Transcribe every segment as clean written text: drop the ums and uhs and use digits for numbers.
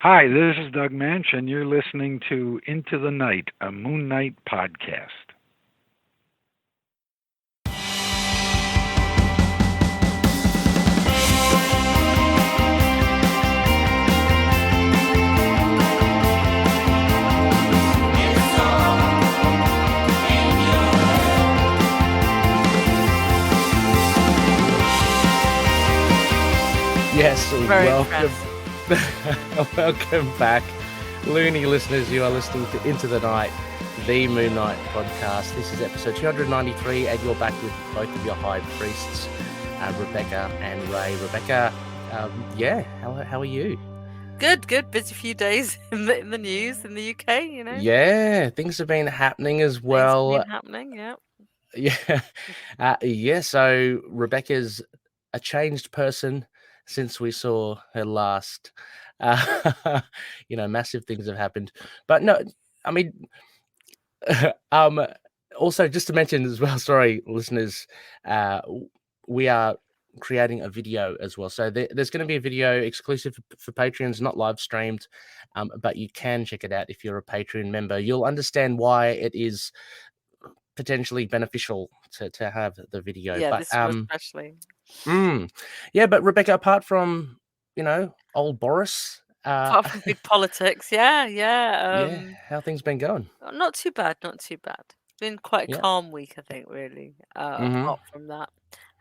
Hi, this is Doug Manch, and you're listening to Into the Night, a Moon Knight podcast. Yes, Very welcome, impressed. welcome back, loony listeners. You are listening to Into the Night, the Moon Knight podcast. This is episode 293, and you're back with both of your high priests, Rebecca and Rey. Rebecca, how are you? Good. Busy few days in the news in the UK. Yeah, things have been happening as Things have well. been happening. Yeah. Yeah, yeah. So Rebecca's a changed person since we saw her last. Massive things have happened, but no, I mean, um, also just to mention as well. Sorry, listeners, we are creating a video as well. So there's going to be a video exclusive for Patreons, not live streamed, but you can check it out if you're a Patreon member. You'll understand why it is potentially beneficial to have the video. Yeah. But This one especially. yeah, but Rebecca, apart from old Boris, Apart from big politics. Yeah. yeah, how things been going? Not too bad. It's been quite a Yeah. calm week, I think. Really. Mm-hmm. Apart from that,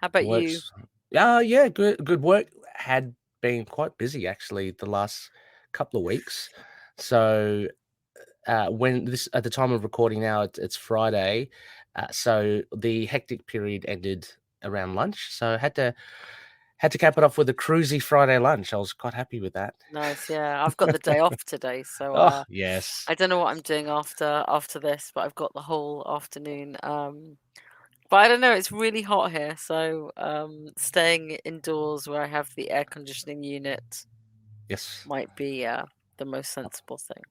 how about you? Works. Yeah, good work. Had been quite busy actually the last couple of weeks. So when this at the time of recording now, it's Friday. So the hectic period ended around lunch. So I had to cap it off with a cruisy Friday lunch. I was quite happy with that. Nice. Yeah. I've got the day off today, so Oh, yes. I don't know what I'm doing after this, but I've got the whole afternoon. But I don't know, it's really hot here, so staying indoors where I have the air conditioning unit Yes. might be the most sensible thing.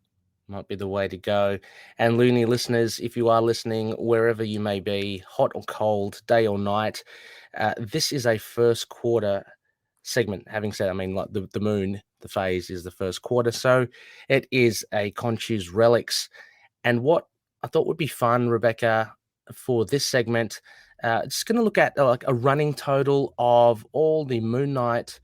Might be the way to go. And loony listeners, if you are listening, wherever you may be, hot or cold, day or night, this is a first quarter segment. Having said, I mean, like the moon, the phase is the first quarter. So it is a KHONSHU'S Relics. And what I thought would be fun, Rebecca, for this segment, just going to look at like a running total of all the Moon Knight,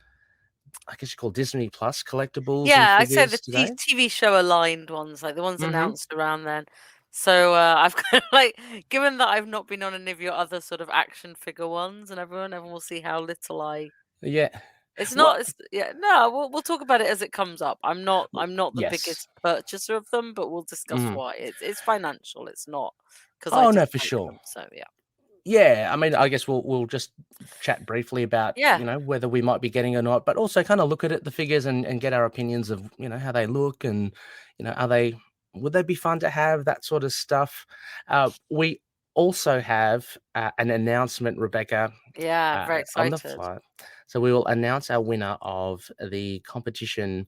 I guess you call Disney Plus collectibles and Yeah, I'd say the figures today. TV show aligned ones, like the ones Mm-hmm. announced around then. So I've kind of like, given that I've not been on any of your other sort of action figure ones, and everyone will see how little I. Yeah. It's What? not. Yeah, no. We'll talk about it as it comes up. I'm not the Yes. biggest purchaser of them, but we'll discuss Mhm. why. It's financial. It's not because I Oh, no, for dislike sure. them. So yeah. Yeah, I mean, I guess we'll just chat briefly about, Yeah. whether we might be getting or not, but also kind of look at the figures and get our opinions of, how they look and, would they be fun to have, that sort of stuff. We also have an announcement, Rebecca, Yeah. Very on the excited. flight. So we will announce our winner of the competition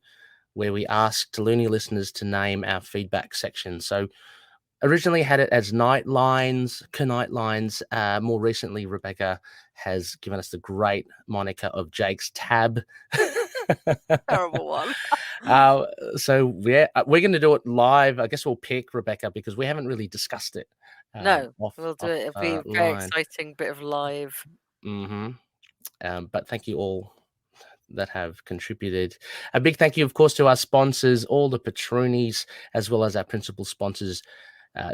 where we asked loony listeners to name our feedback section. So originally had it as Night Lines, Knight Lines. More recently, Rebecca has given us the great moniker of Jake's Tab. Terrible one. So yeah, we're going to do it live. I guess we'll pick Rebecca because we haven't really discussed it. No, Off, we'll do off it. It'll be a very line. exciting bit of live. Mm-hmm. But thank you all that have contributed. A big thank you, of course, to our sponsors, all the Patroonies, as well as our principal sponsors,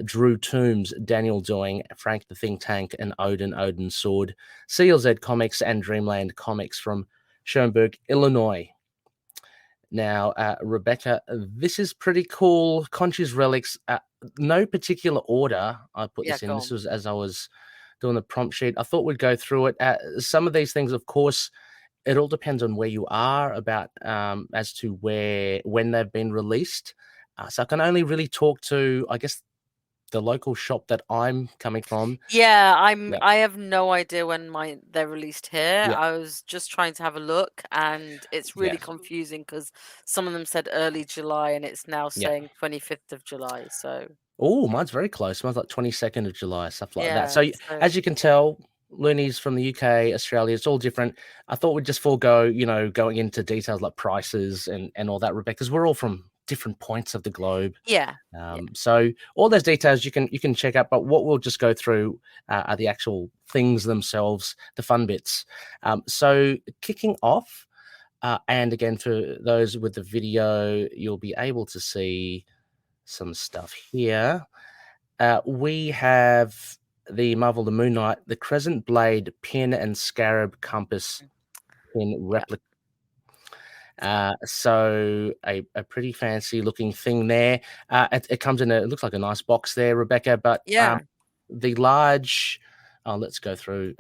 Drew Toombs, Daniel Doing, Frank the Think Tank, and Odin Sword, CLZ Comics, and Dreamland Comics from Schoenberg, Illinois. Now, Rebecca, this is pretty cool. KHONSHU'S Relics, no particular order I put Yeah, this in. go This on. was as I was doing the prompt sheet. I thought we'd go through it. Some of these things, of course, it all depends on where you are about as to when they've been released. So I can only really talk to, I guess, the local shop that I'm coming from. Yeah, Yeah, I have no idea when they're released here. yeah, I was just trying to have a look, and it's yeah, really confusing because some of them said early July, and it's now yeah. saying 25th of July. So Oh, mine's very close. Mine's like 22nd of July, stuff like that. yeah, So so as you can tell, loonies from the UK, Australia, it's all different. I thought we'd just forego, going into details like prices and all that, Rebecca, because we're all from different points of the globe. Yeah. So all those details you can check out, but what we'll just go through are the actual things themselves, the fun bits. So kicking off, and again, for those with the video, you'll be able to see some stuff here. We have the Marvel the Moon Knight, the Crescent Blade pin and scarab compass pin replica. So a pretty fancy looking thing there. It comes in it looks like a nice box there, Rebecca, but the large, let's go through.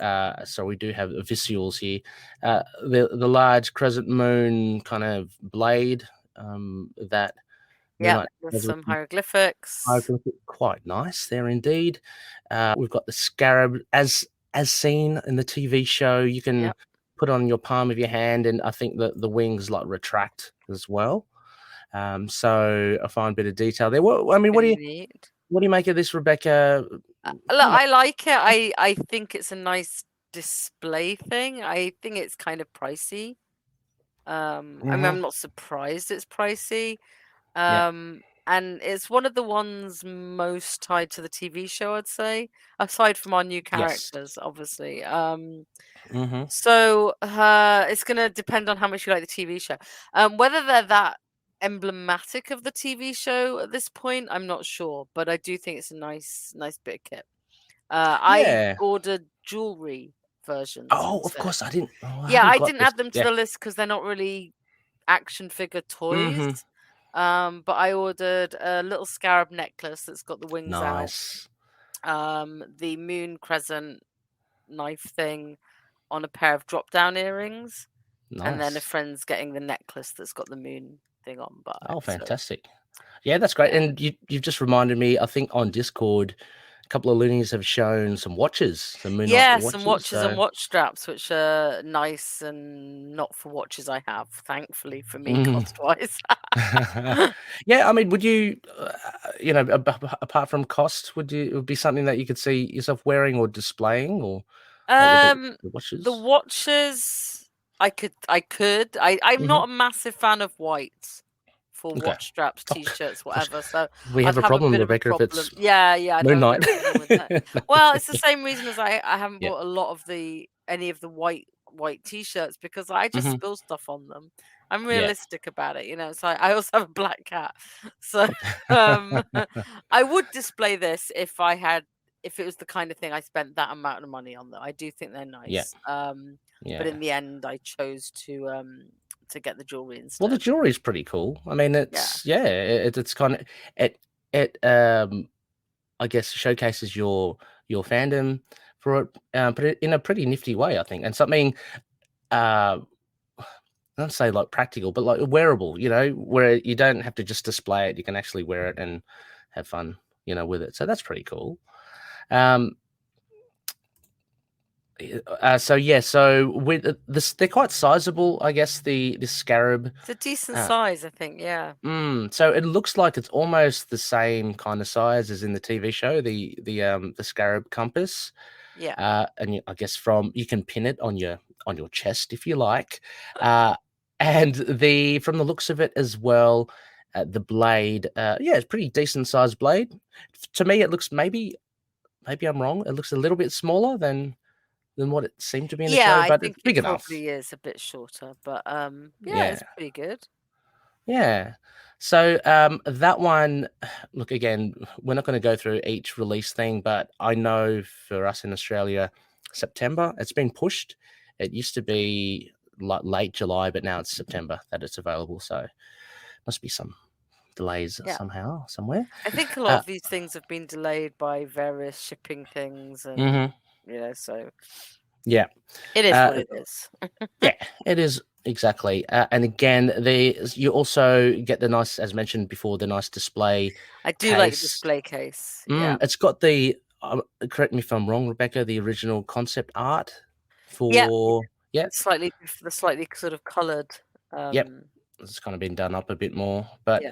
So we do have visuals here. The large crescent moon kind of blade, that with some hieroglyphics. Quite nice there indeed. We've got the scarab as seen in the TV show. You can put on your palm of your hand, and I think that the wings like retract as well. So a fine bit of detail there. What do you make of this, Rebecca? Look, I like it. I think it's a nice display thing. I think it's kind of pricey. I mean, I'm not surprised it's pricey. And it's one of the ones most tied to the TV show, I'd say, aside from our new characters, obviously. So it's going to depend on how much you like the TV show. Whether they're that emblematic of the TV show at this point, I'm not sure, but I do think it's a nice bit of kit. I ordered jewellery versions. Oh, of course, I didn't. I didn't add them to the list because they're not really action figure toys. But I ordered a little scarab necklace that's got the wings out. The moon crescent knife thing on a pair of drop-down earrings. And then a friend's getting the necklace that's got the moon thing on. Oh, fantastic. Yeah, that's great. And you've just reminded me, I think on Discord, a couple of loonies have shown some watches, some Moon Knight watches. Some watches and watch straps, which are nice and not for watches I have, thankfully for me, cost-wise. Yeah, I mean, would you, apart from cost, would it be something that you could see yourself wearing or displaying, or the watches? The watches, I could. I'm not a massive fan of whites for watch straps, t-shirts, whatever. So we have a problem, Rebecca, if it's Moon Knight. Well, it's the same reason as I haven't bought a lot of any of the white t-shirts, because I just spill stuff on them. I'm realistic about it, so I also have a black cat. So I would display this if it was the kind of thing I spent that amount of money on, though. I do think they're nice. But in the end I chose to get the jewelry instead. Well, the jewelry is pretty cool. I mean, it's it's kind of it I guess showcases your fandom for it, but in a pretty nifty way, I think, and something I don't say like practical, but like wearable, where you don't have to just display it. You can actually wear it and have fun, with it. So that's pretty cool. So with this, they're quite sizable, I guess. The scarab, it's a decent size, I think. So it looks like it's almost the same kind of size as in the TV show, the scarab compass. And I guess you can pin it on your chest if you like. And from the looks of it as well, the blade, it's pretty decent sized blade. To me, it looks maybe I'm wrong. It looks a little bit smaller than what it seemed to be in the show, but it's big enough. Probably is a bit shorter, but it's pretty good. Yeah. So that one, look, again, we're not going to go through each release thing, but I know for us in Australia, September, it's been pushed. It used to be like late July, but now it's September that it's available. So must be some delays somehow, somewhere. I think a lot of these things have been delayed by various shipping things, and so it is what it is. It is, exactly. And again, you also get the nice, as mentioned before, the nice display. I do like the display case. It's got the correct me if I'm wrong, Rebecca, the original concept art for slightly sort of coloured. It's kind of been done up a bit more, but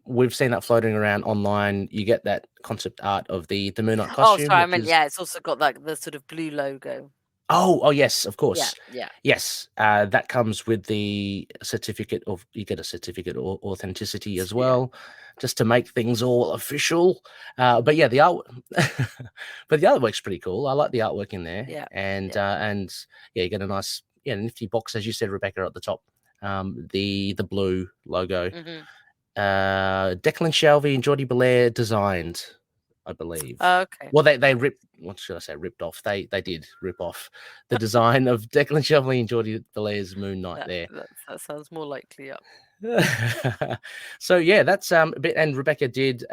we've seen that floating around online. You get that concept art of the Moon Knight costume. Oh, sorry, I meant it's also got like the sort of blue logo. Oh, yes, of Yeah, course. yeah, Yes, that comes with the certificate of you get a certificate of authenticity as yeah, well, just to make things all official. But yeah, the art, but the artwork's pretty cool. I like the artwork in there, yeah, and yeah. yeah, you get a nice nifty box as you said, Rebecca, at the top. The blue logo. Hmm. Declan Shalvey and Geordie Belair designed, I believe. Okay. Well, they ripped. What should I say? Ripped off. They did rip off the design of Declan Shalvey and Geordie Belair's Moon Knight there. That sounds more likely. Yeah. So yeah, that's a bit. And Rebecca did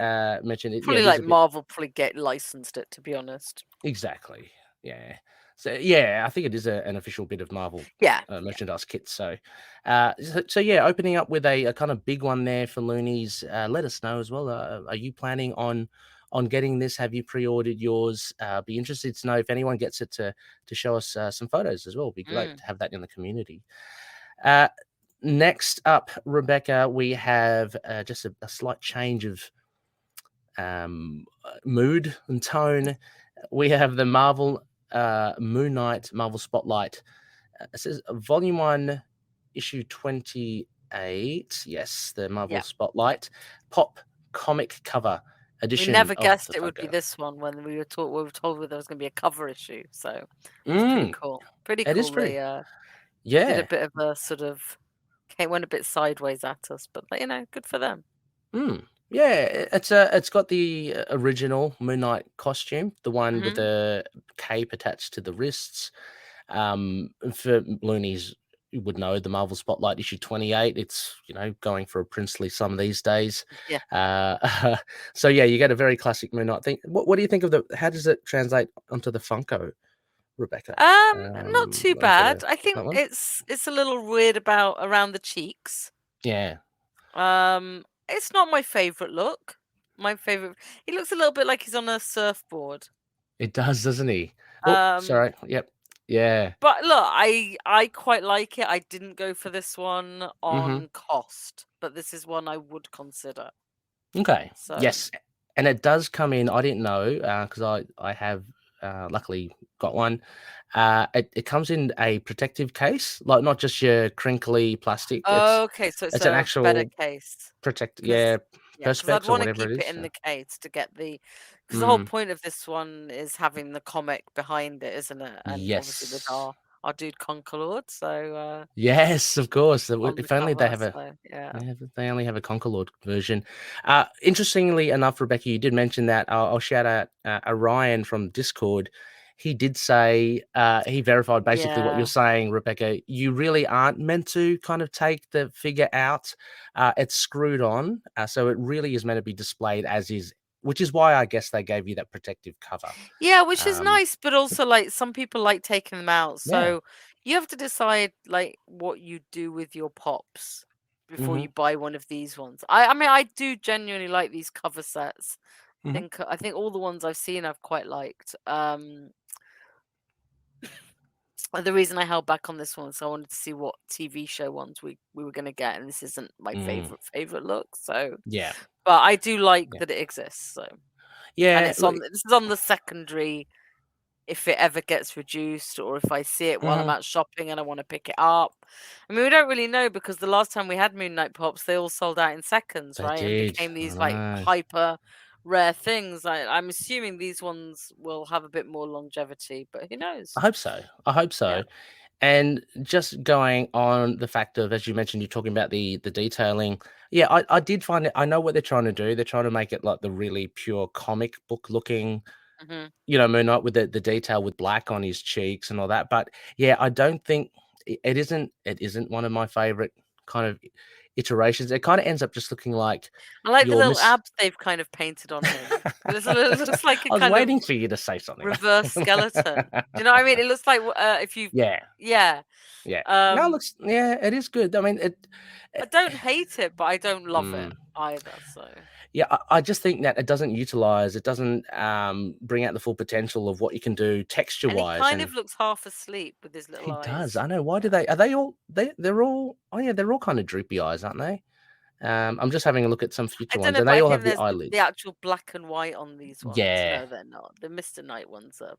mention it. Yeah, Probably it is like a bit Marvel probably get licensed it, to be honest. exactly. Yeah. So yeah, I think it is an official bit of Marvel Yeah, yeah. merchandise kit. So, so yeah, opening up with a kind of big one there for Loonies. Let us know as well. Are you planning on getting this? Have you pre-ordered yours? Be interested to know if anyone gets it to show us some photos as well. Be great to have that in the community. Next up, Rebecca, we have just a slight change of mood and tone. We have the Marvel Moon Knight Marvel Spotlight. It says Volume 1, Issue 28. Yes, the Marvel Yeah. Spotlight Pop comic cover We edition. never of guessed the it would be Funko. this one when we were told there was going to be a cover issue. So it's Mm, pretty cool. Pretty it is cool. pretty. They did Yeah. a bit of a sort of went a bit sideways at us, but good for them. Yeah, it's got the original Moon Knight costume, the one with Hmm. the cape attached to the wrists. For loonies, you would know the Marvel Spotlight issue 28. It's going for a princely sum these days. Yeah. So yeah, you get a very classic Moon Knight thing. What do you think of how does it translate onto the Funko, Rebecca? Not too Let me get bad. I think that one. it's a little weird around the cheeks. Yeah, It's not my favorite look. My favorite. He looks a little bit like he's on a surfboard. it does, doesn't he? Oh, sorry. Yep. Yeah. But look, I quite like it. I didn't go for this one Mm-hmm. on cost, but this is one I would consider. Okay. So Yes, and it does come in. I didn't know because I have luckily got one. It comes in a protective case, like not just your crinkly plastic. okay, so it's It's an a better actual case. yeah, Because I'd perspex or want to whatever keep it it is. in the case to get because the whole Mm, point of this one is having the comic behind it, isn't it? And obviously with yes, our dude Conquerlord, so yes, of course. on the If only they cover. have a So yeah. they only have a Conquerlord version. Interestingly enough, Rebecca, you did mention that. I'll shout out Orion from Discord. He did say he verified basically what Yeah. you're saying, Rebecca. You really aren't meant to kind of take the figure out. It's screwed on, so it really is meant to be displayed as is, which is why I guess they gave you that protective cover. Yeah, which is Um, nice, but also like some people like taking them out. yeah. So you have to decide like what you do with your pops before Mm-hmm. you buy one of these ones. I mean I do genuinely like these cover sets. Mm-hmm. I think all the ones I've seen I've quite liked. The reason I held back on this one, so I wanted to see what TV show ones we were going to get, and this isn't my favorite look. So, Yeah. but I do like Yeah. that it exists. So, and Yeah. this is on the secondary. If it ever gets reduced, or if I see it while I'm out shopping and I want to pick it up. I mean, we don't really know because the last time we had Moon Knight Pops, they all sold out in seconds, They right? And did. became I these like know. hyper rare things. I'm assuming these ones will have a bit more longevity, but who knows? I hope so. I hope so. Yeah. And just going on the fact of, as you mentioned, you're talking about the detailing. Yeah, I did find it. I know what they're trying to do. They're trying to make it like the really pure comic book looking, Hmm. Moon Knight with the detail with black on his cheeks and all that. But yeah, I don't think it isn't. It isn't one of my favorite kind of iterations. It kind of ends up just looking like I like the your little abs they've kind of painted on him. It looks like a I was kind of waiting for you to say something. reverse skeleton. Do you know what I mean? It looks like if you Yeah. yeah. Yeah. No, it looks. Yeah, it is good. I mean, I don't hate it, but I don't love it Mm. either. So Yeah, I just think that it doesn't utilize. It doesn't bring out the full potential of what you can do texture and he wise. kind And of looks half asleep with his little he does. eyes. I know. Why do Yeah. they? Are they all? They're all. Oh yeah, they're all kind of droopy eyes, aren't they? I'm just having a look at some I future don't ones, know, and but they I all think have the there's the eyelids. actual black and white on these ones. Yeah. No, they're not. The Mr. Knight ones are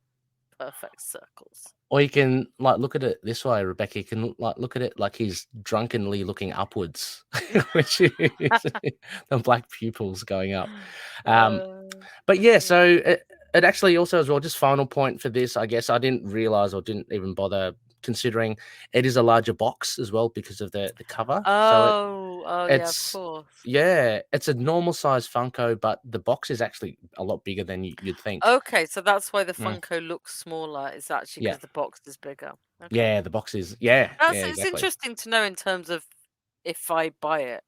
perfect circles. Or you can like look at it this way, Rebecca. You can like look at it like he's drunkenly looking upwards, which is the black pupils going up. Uh, But yeah, yeah. so it actually also as well, just final point for this, I guess I didn't realize or didn't even bother considering it is a larger box as well because of the cover. So Yeah, of it's course. it's a normal size Funko, but the box is actually a lot bigger than you'd think. Okay, so that's why the Mm, Funko looks smaller. It's actually yeah, because the box is bigger. Okay. yeah, the box is yeah, It's exactly. interesting to know in terms of if I buy it,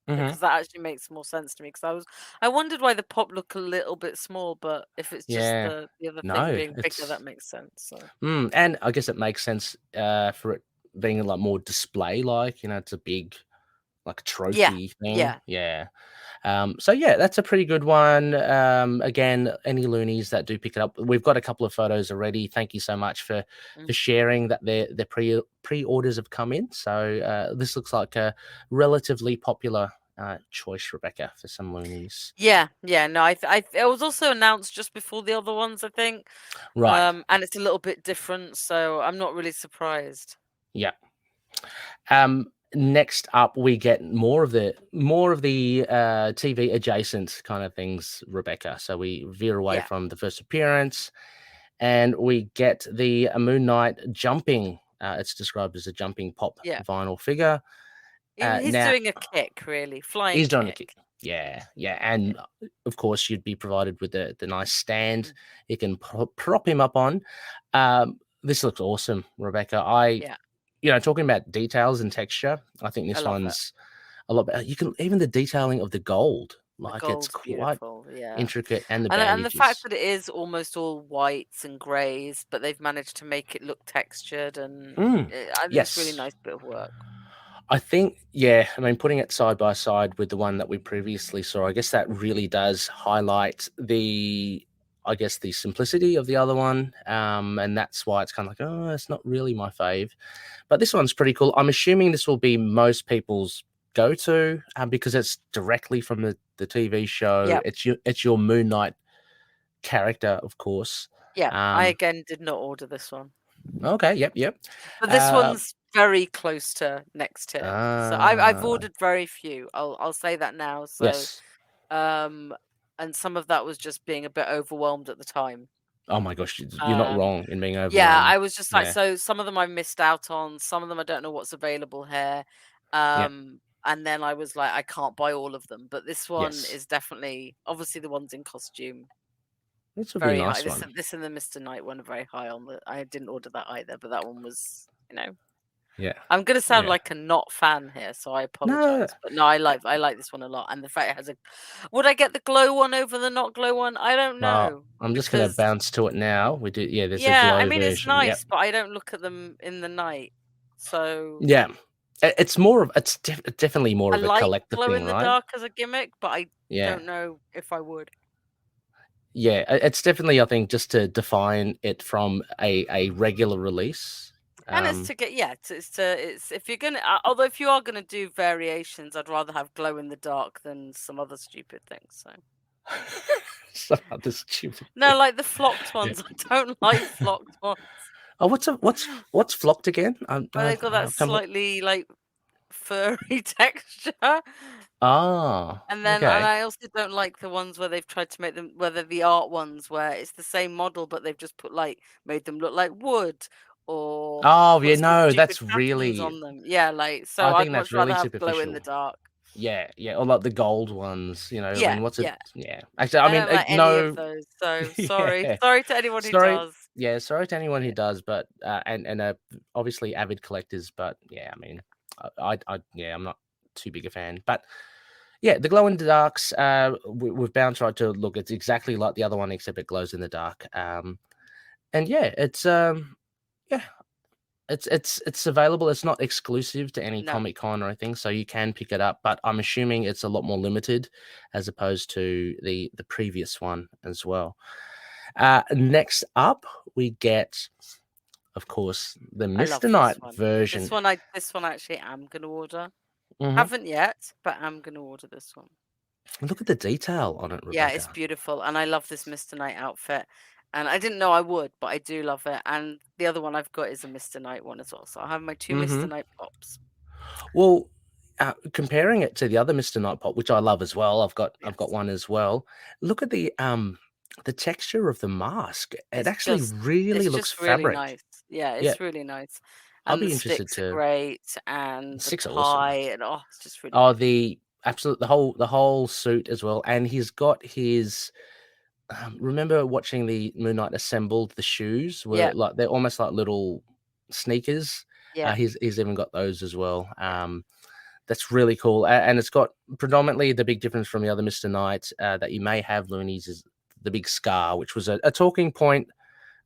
Hmm. because that actually makes more sense to me. Because I wondered why the pop look a little bit small, but if it's just Yeah, the other thing no, being bigger, that it's makes sense. So and I guess it makes sense for it being like more display like, it's a big like yeah, trophy thing. yeah. Yeah. So yeah, that's a pretty good one. Again, any loonies that do pick it up, we've got a couple of photos already. Thank you so much for Mm. sharing that their pre-orders have come in. So this looks like a relatively popular choice, Rebecca, for some loonies. Yeah, yeah. No, it was also announced just before the other ones, I think. Right. And it's a little bit different, so I'm not really surprised. Yeah. Next up, we get more of the TV adjacent kind of things, Rebecca. So we veer away Yeah, from the first appearance, and we get the Moon Knight jumping. It's described as a jumping pop yeah. vinyl figure. He's Now doing a kick, really, flying he's doing a kick. kick. Yeah, yeah, Yeah. and of course you'd be provided with the nice stand Mm. you can prop him up on. This looks awesome, Rebecca. Yeah, Talking about details and texture, I think I this love it. one's a lot better. You can even the detailing of the gold, The like it's gold's quite beautiful, yeah. intricate, and the And the fact bandages. that it is almost all whites and greys, but they've managed to make it look textured, and I think it's really Yes, nice bit of work. I think, yeah. I mean, putting it side by side with the one that we previously saw, I guess that really does highlight I guess, the simplicity of the other one, and that's why it's kind of like, oh, it's not really my fave. But this one's pretty cool. I'm assuming this will be most people's go-to, because it's directly from the TV show. Yeah, It's your Moon Knight character, of course. yeah. I Um, again did not order this one, okay, yep. but this Uh, one's very close to next tier. So I've uh, ordered very few. I'll say that now. So yes. um, and some of that was just being a bit overwhelmed at the time. Oh my gosh, you're not Um, wrong in being Yeah, overwhelmed. I was just like, Yeah, so some of them I missed out on, some of them I don't know what's available here. yeah, And then I was like, I can't buy all of them, but this one yes. is definitely obviously the ones in costume This would be a very high. nice This one. this and the Mr. Knight one are very high on the. I didn't order that either, but that one was, Yeah, I'm gonna sound yeah. like a not fan here, so I No, apologize. But no, I like this one a lot, and the fact it has a. Would I get the glow one over the not glow one? I don't know I'm just gonna because bounce to it now. We do, yeah. There's a yeah, I glow mean it's version. Yep. nice, but I don't look at them in the night. So Yeah, it's more of definitely more I of a like collector glow thing, in the right? dark as a gimmick, but I Yeah, don't know if I would. yeah. It's definitely, I think, just to define it from a regular release. And it's to get it's if you're gonna although if you are gonna do variations, I'd rather have glow in the dark than some other stupid things. So Some other stupid no, thing. like the flocked Yeah. ones. I don't like flocked ones. Oh, what's flocked again? Where they've got that Come on. slightly like furry texture. Ah, And okay. I also don't like the ones where they've tried to make them where they're the art ones where it's the same model but they've just made them look like wood or Oh, yeah, put some no, stupid that's patterns really. on them. Yeah, like so I I'd think that's much rather really have glow in the superficial. dark. Yeah, yeah, or like the gold ones. I Yeah, mean, what's it? yeah. Yeah, actually, I I mean, don't like any of no. those. So sorry. Yeah, Sorry to anyone who sorry. does. Yeah, sorry to anyone who Yeah. does, but and obviously avid collectors, but yeah, I mean, yeah, I'm not too big a fan, but yeah, the glow in the darks. We've bounced right to look. It's exactly like the other one, except it glows in the dark. And yeah, yeah, it's available. It's not exclusive to any No. Comic Con or anything, so you can pick it up. But I'm assuming it's a lot more limited as opposed to the previous one as well. Next up, we get, of course, the I love Mr. this Knight one. version. This one actually am gonna order. Mhm. Haven't yet, but I'm gonna order this one. Look at the detail on it, Yeah, it's Rebecca. beautiful, and I love this Mr. Knight outfit. And I didn't know I would, but I do love it. And the other one I've got is a Mr. Knight one as well. So I have my 2 Mm-hmm. Mr. Knight Pops. Well, comparing it to the other Mr. Night Pop, which I love as well, I've got Yes. one as well. Look at the texture of the mask. It actually It's really looks just really fabric. nice. Yeah, Yeah, it's really nice. I'll And the be interested sticks are to. great, and the Six are tie, awesome. and it's just really Oh, good. the whole suit as well, and he's got his. Remember watching the Moon Knight assembled the shoes? Yeah, Were like they're almost like little sneakers. yeah. He's even got those as well. That's really cool. And it's got predominantly the big difference from the other Mr. Knight that you may have, Loonies, is the big scar, which was a talking point.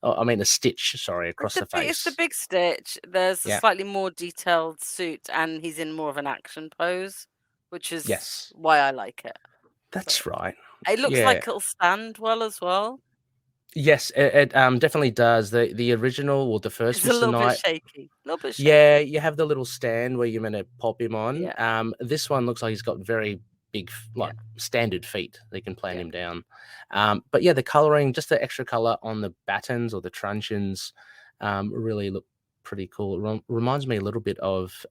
I mean, a stitch, sorry, across the It's the face. big stitch. There's a Yeah. slightly more detailed suit, and he's in more of an action pose, which is Yes. why I like it. That's So right. it looks Yeah. like it'll stand well as well. Yes, it definitely does. The original or the first It's a Mr. little bit Knight. shaky. A little bit Yeah, shaky. you have the little stand where you're meant to pop him on. Yeah, This one looks like he's got very big, yeah, like standard feet. They can plan yeah. him down. But yeah, the coloring, just the extra color on the battens or the truncheons, really look pretty cool. Reminds me a little bit of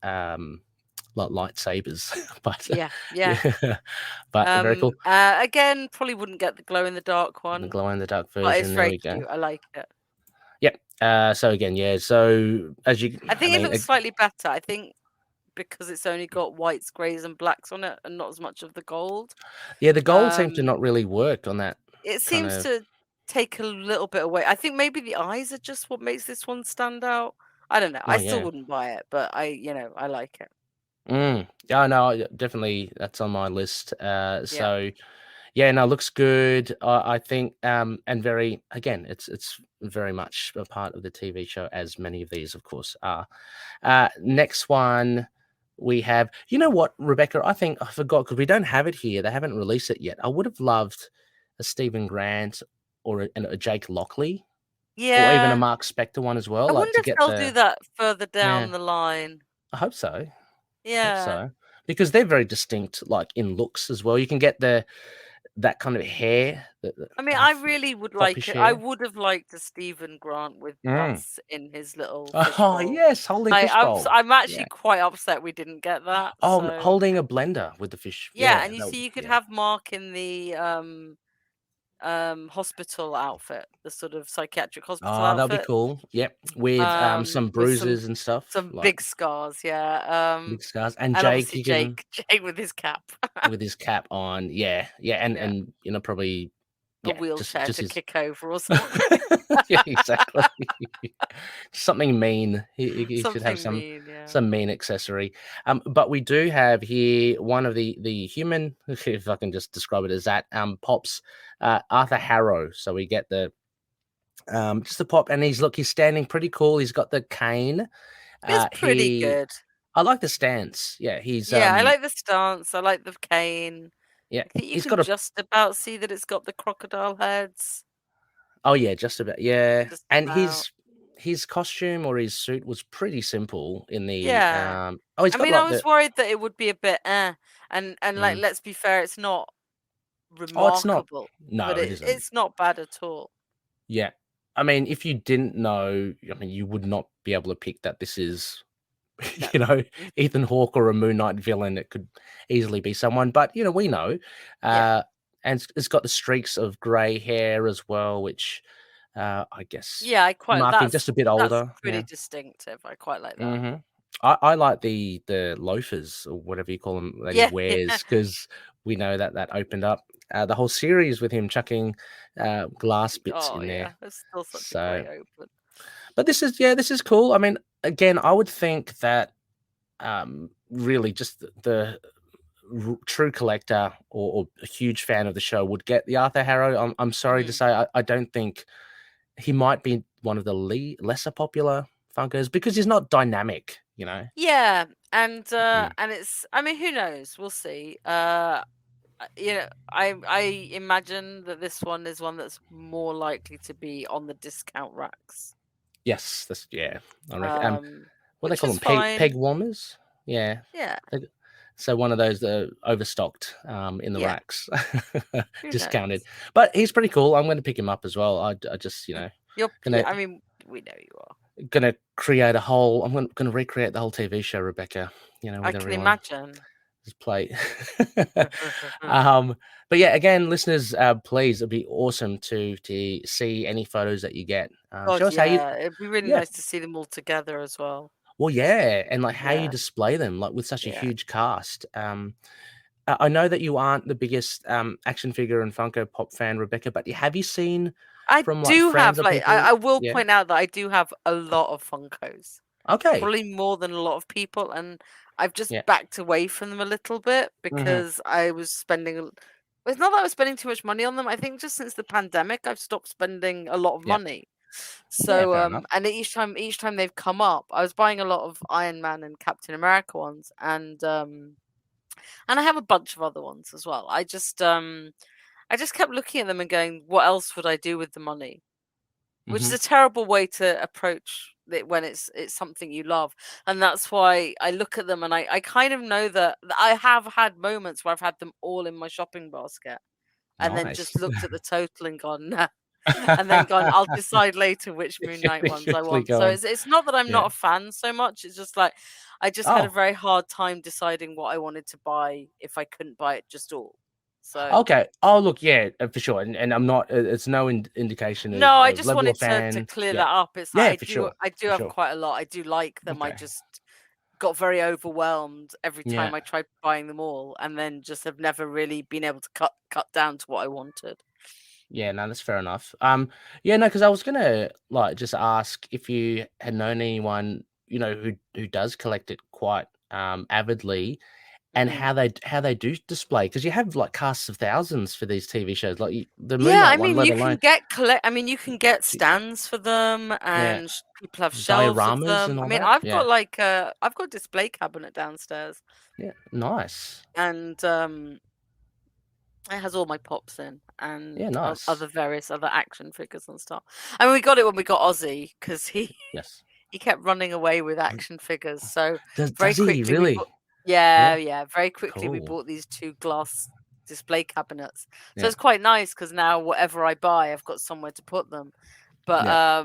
like lightsabers, but Yeah, yeah. yeah, but very cool. Again, probably wouldn't get the glow in the dark The one, glow in the dark but it's version. There very we go. cute. I like it. Yep. So again, yeah. So as you, I I think it mean, looks slightly better. I think because it's only got whites, greys, and blacks on it, and not as much of the gold. yeah, the gold seems to Um, not really work on that it kind seems of. to take a little bit away. I think maybe the eyes are just what makes this one stand out. I don't know. Oh I still yeah. wouldn't buy it, but I like it. Yeah, no, definitely that's on my list. Yeah. So yeah, no, looks good. I think, and very again, it's very much a part of the TV show, as many of these, of course, are. Next one we have. You know what, Rebecca? I think I forgot because we don't have it here. They haven't released it yet. I would have loved a Stephen Grant or a Jake Lockley or even a Yeah. Mark Spector one as well, I like wonder to if get they'll do the. that further Yeah, down the line. I hope so. Hope Yeah. so, because they're very distinct, like in looks as well. You can get that kind of hair, I mean, like I really would like foppish it. I hair. would have liked a Stephen Grant with Mm. butts in his little Oh fishbowl. yes, holding fish bowl. I'm actually Yeah. quite upset we didn't get that. Oh, So holding a blender with the fish. yeah, Yeah, and you that. see, you could Yeah. have Mark in the hospital outfit, the sort of psychiatric hospital Oh, that'll be outfit. cool. Yep, with some With bruises and stuff, some like big scars, yeah. big scars. And And Jake, obviously you can Jake with his cap, with his cap on. Yeah, yeah, yeah, and probably a yeah, wheelchair just to his. kick over or something. Yeah, exactly. Something mean. He should have Something mean, yeah. some mean accessory. But we do have here one of the human, if I can just describe it as that, pops, Arthur Harrow. So we get the just the pop, and he's standing pretty cool. He's got the cane. It's pretty good. I like the stance. Yeah, he's Yeah, I like the stance. I like the cane. yeah, I think you he's can got a. just about see that it's got the crocodile heads. Oh yeah, just about, yeah. Just And about. his costume or his suit was pretty simple in the Yeah. oh, he's I got mean, I like was the worried that it would be a bit and like, mm. let's be fair, it's not Oh, it's not. remarkable, but No, it isn't. it's not bad at all. Yeah. I mean, if you didn't know, I mean, you would not be able to pick that this is, No. Ethan Hawke or a Moon Knight villain. It could easily be someone, but we know. Yeah. And it's got the streaks of grey hair as well, which I guess Yeah, marking just a bit that's older. pretty Yeah. distinctive. I quite like that. hmm I like the loafers or whatever you call them that he Yeah. wears, because we know that opened up the whole series with him chucking glass bits Oh in yeah, there. it's still such a So, great open. but this is cool. I mean, again, I would think that really just the true collector or a huge fan of the show would get the Arthur Harrow. I'm sorry to say, I don't think he might be one of the lesser popular Funkos because he's not dynamic. Yeah, and Mm. it's, I mean, who knows? We'll see. I imagine that this one is one that's more likely to be on the discount racks. Yes, that's, yeah. I reckon. What they Which call is them? Peg fine. warmers. Yeah. Yeah. So one of those that are overstocked in the Yeah. racks, Who discounted. knows? But he's pretty cool. I'm going to pick him up as well. I just, gonna I mean, we know you are. gonna create a whole. I'm gonna recreate the whole TV show, Rebecca. I With can everyone. imagine. Just play. But yeah, again, listeners, please, it'd be awesome to see any photos that you get. God, Show us how you. yeah, it'd be really Yeah. nice to see them all together as well. Well, yeah, and like how you Yeah. display them, like with such a Yeah. huge cast. I know that you aren't the biggest action figure and Funko Pop fan, Rebecca, but have you seen I from like do friends have, or like, people? I will Yeah. point out that I do have a lot of Funkos. Okay. Probably more than a lot of people, and I've just Yeah. backed away from them a little bit because I was spending. It's not that I was spending too much money on them. I think just since the pandemic, I've stopped spending a lot of Yeah. money. Yeah, So, fair enough. and each time they've come up, I was buying a lot of Iron Man and Captain America ones, and I have a bunch of other ones as well. I just kept looking at them and going, what else would I do with the money? Which is a terrible way to approach it when it's something you love. And that's why I look at them and I kind of know that I have had moments where I've had them all in my shopping basket and then just Nice. looked at the total and gone, nah. And then gone, I'll decide later which Moon Knight ones I want. So it's not that I'm not a fan so much. It's just like I just had a very hard time deciding what I wanted to buy if I couldn't buy it just all. So okay. Oh, look, yeah, for sure. And I'm not. It's no indication of. No, I of just level wanted of fan. to clear that up. It's Yeah, like for sure. I do For have sure. quite a lot. I do like them. I Okay. just got very overwhelmed every time Yeah. I tried buying them all, and then just have never really been able to cut down to what I wanted. Yeah, no, that's fair enough. Yeah, no, because I was gonna like just ask if you had known anyone, who does collect it quite avidly, and how they do display, because you have like casts of thousands for these TV shows, like the Moon Yeah, Knight I one, mean, let you alone can get stands for them, yeah, and people have shelves of dioramas and them. I all mean, that. I've Yeah, got I've got a display cabinet downstairs, yeah, nice. and it has all my pops in and Yeah, nice. other various other action figures and stuff. I mean, we got it when we got Ozzy because Yes. he kept running away with action figures. So Does very he quickly really? very quickly we Cool. bought these 2 glass display cabinets. So Yeah. it's quite nice because now whatever I buy, I've got somewhere to put them. But Yeah.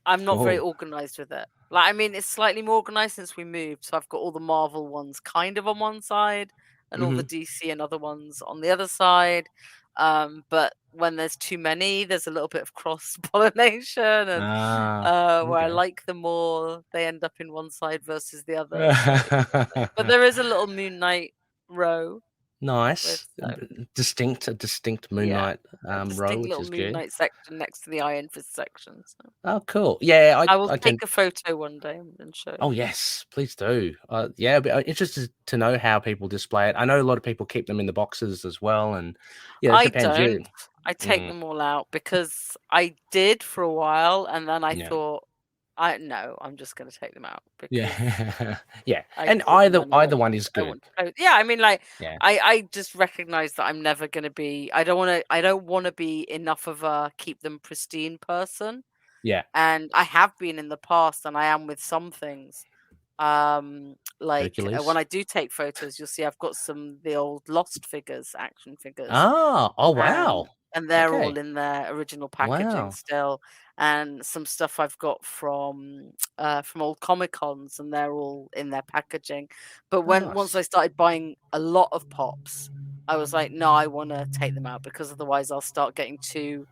I'm not very Cool. organized with it. Like, I mean, it's slightly more organized since we moved. So I've got all the Marvel ones kind of on one side and all the DC and other ones on the other side. But when there's too many, there's a little bit of cross pollination, and where I Okay. like them more, they end up in one side versus the other. So, but there is a little Moon Knight row. Nice. With, A distinct Moon Knight a row, distinct which little is Moon good. Knight section next to the Iron Fist section. So. Oh, cool. Yeah, I will I can. take a photo one day and show Oh, you. yes, please do. Yeah, I'd be interested to know how people display it. I know a lot of people keep them in the boxes as well, and yeah, it I depends. don't. I take them all out because I did for a while, and then I thought, I'm just going to take them out because Yeah, yeah. I And bought them and either one is I good. want to play. Yeah, I mean, like, Yeah, I just recognize that I'm never going to be. I don't want to be enough of a keep them pristine person. yeah. And I have been in the past, and I am with some things. Like Hercules. when I do take photos, you'll see I've got the old Lost figures, action figures. Oh wow. And they're Okay. all in their original packaging Wow. still. And some stuff I've got from old Comic Cons, and they're all in their packaging. But once I started buying a lot of pops, I was like, no, I want to take them out because otherwise I'll start getting too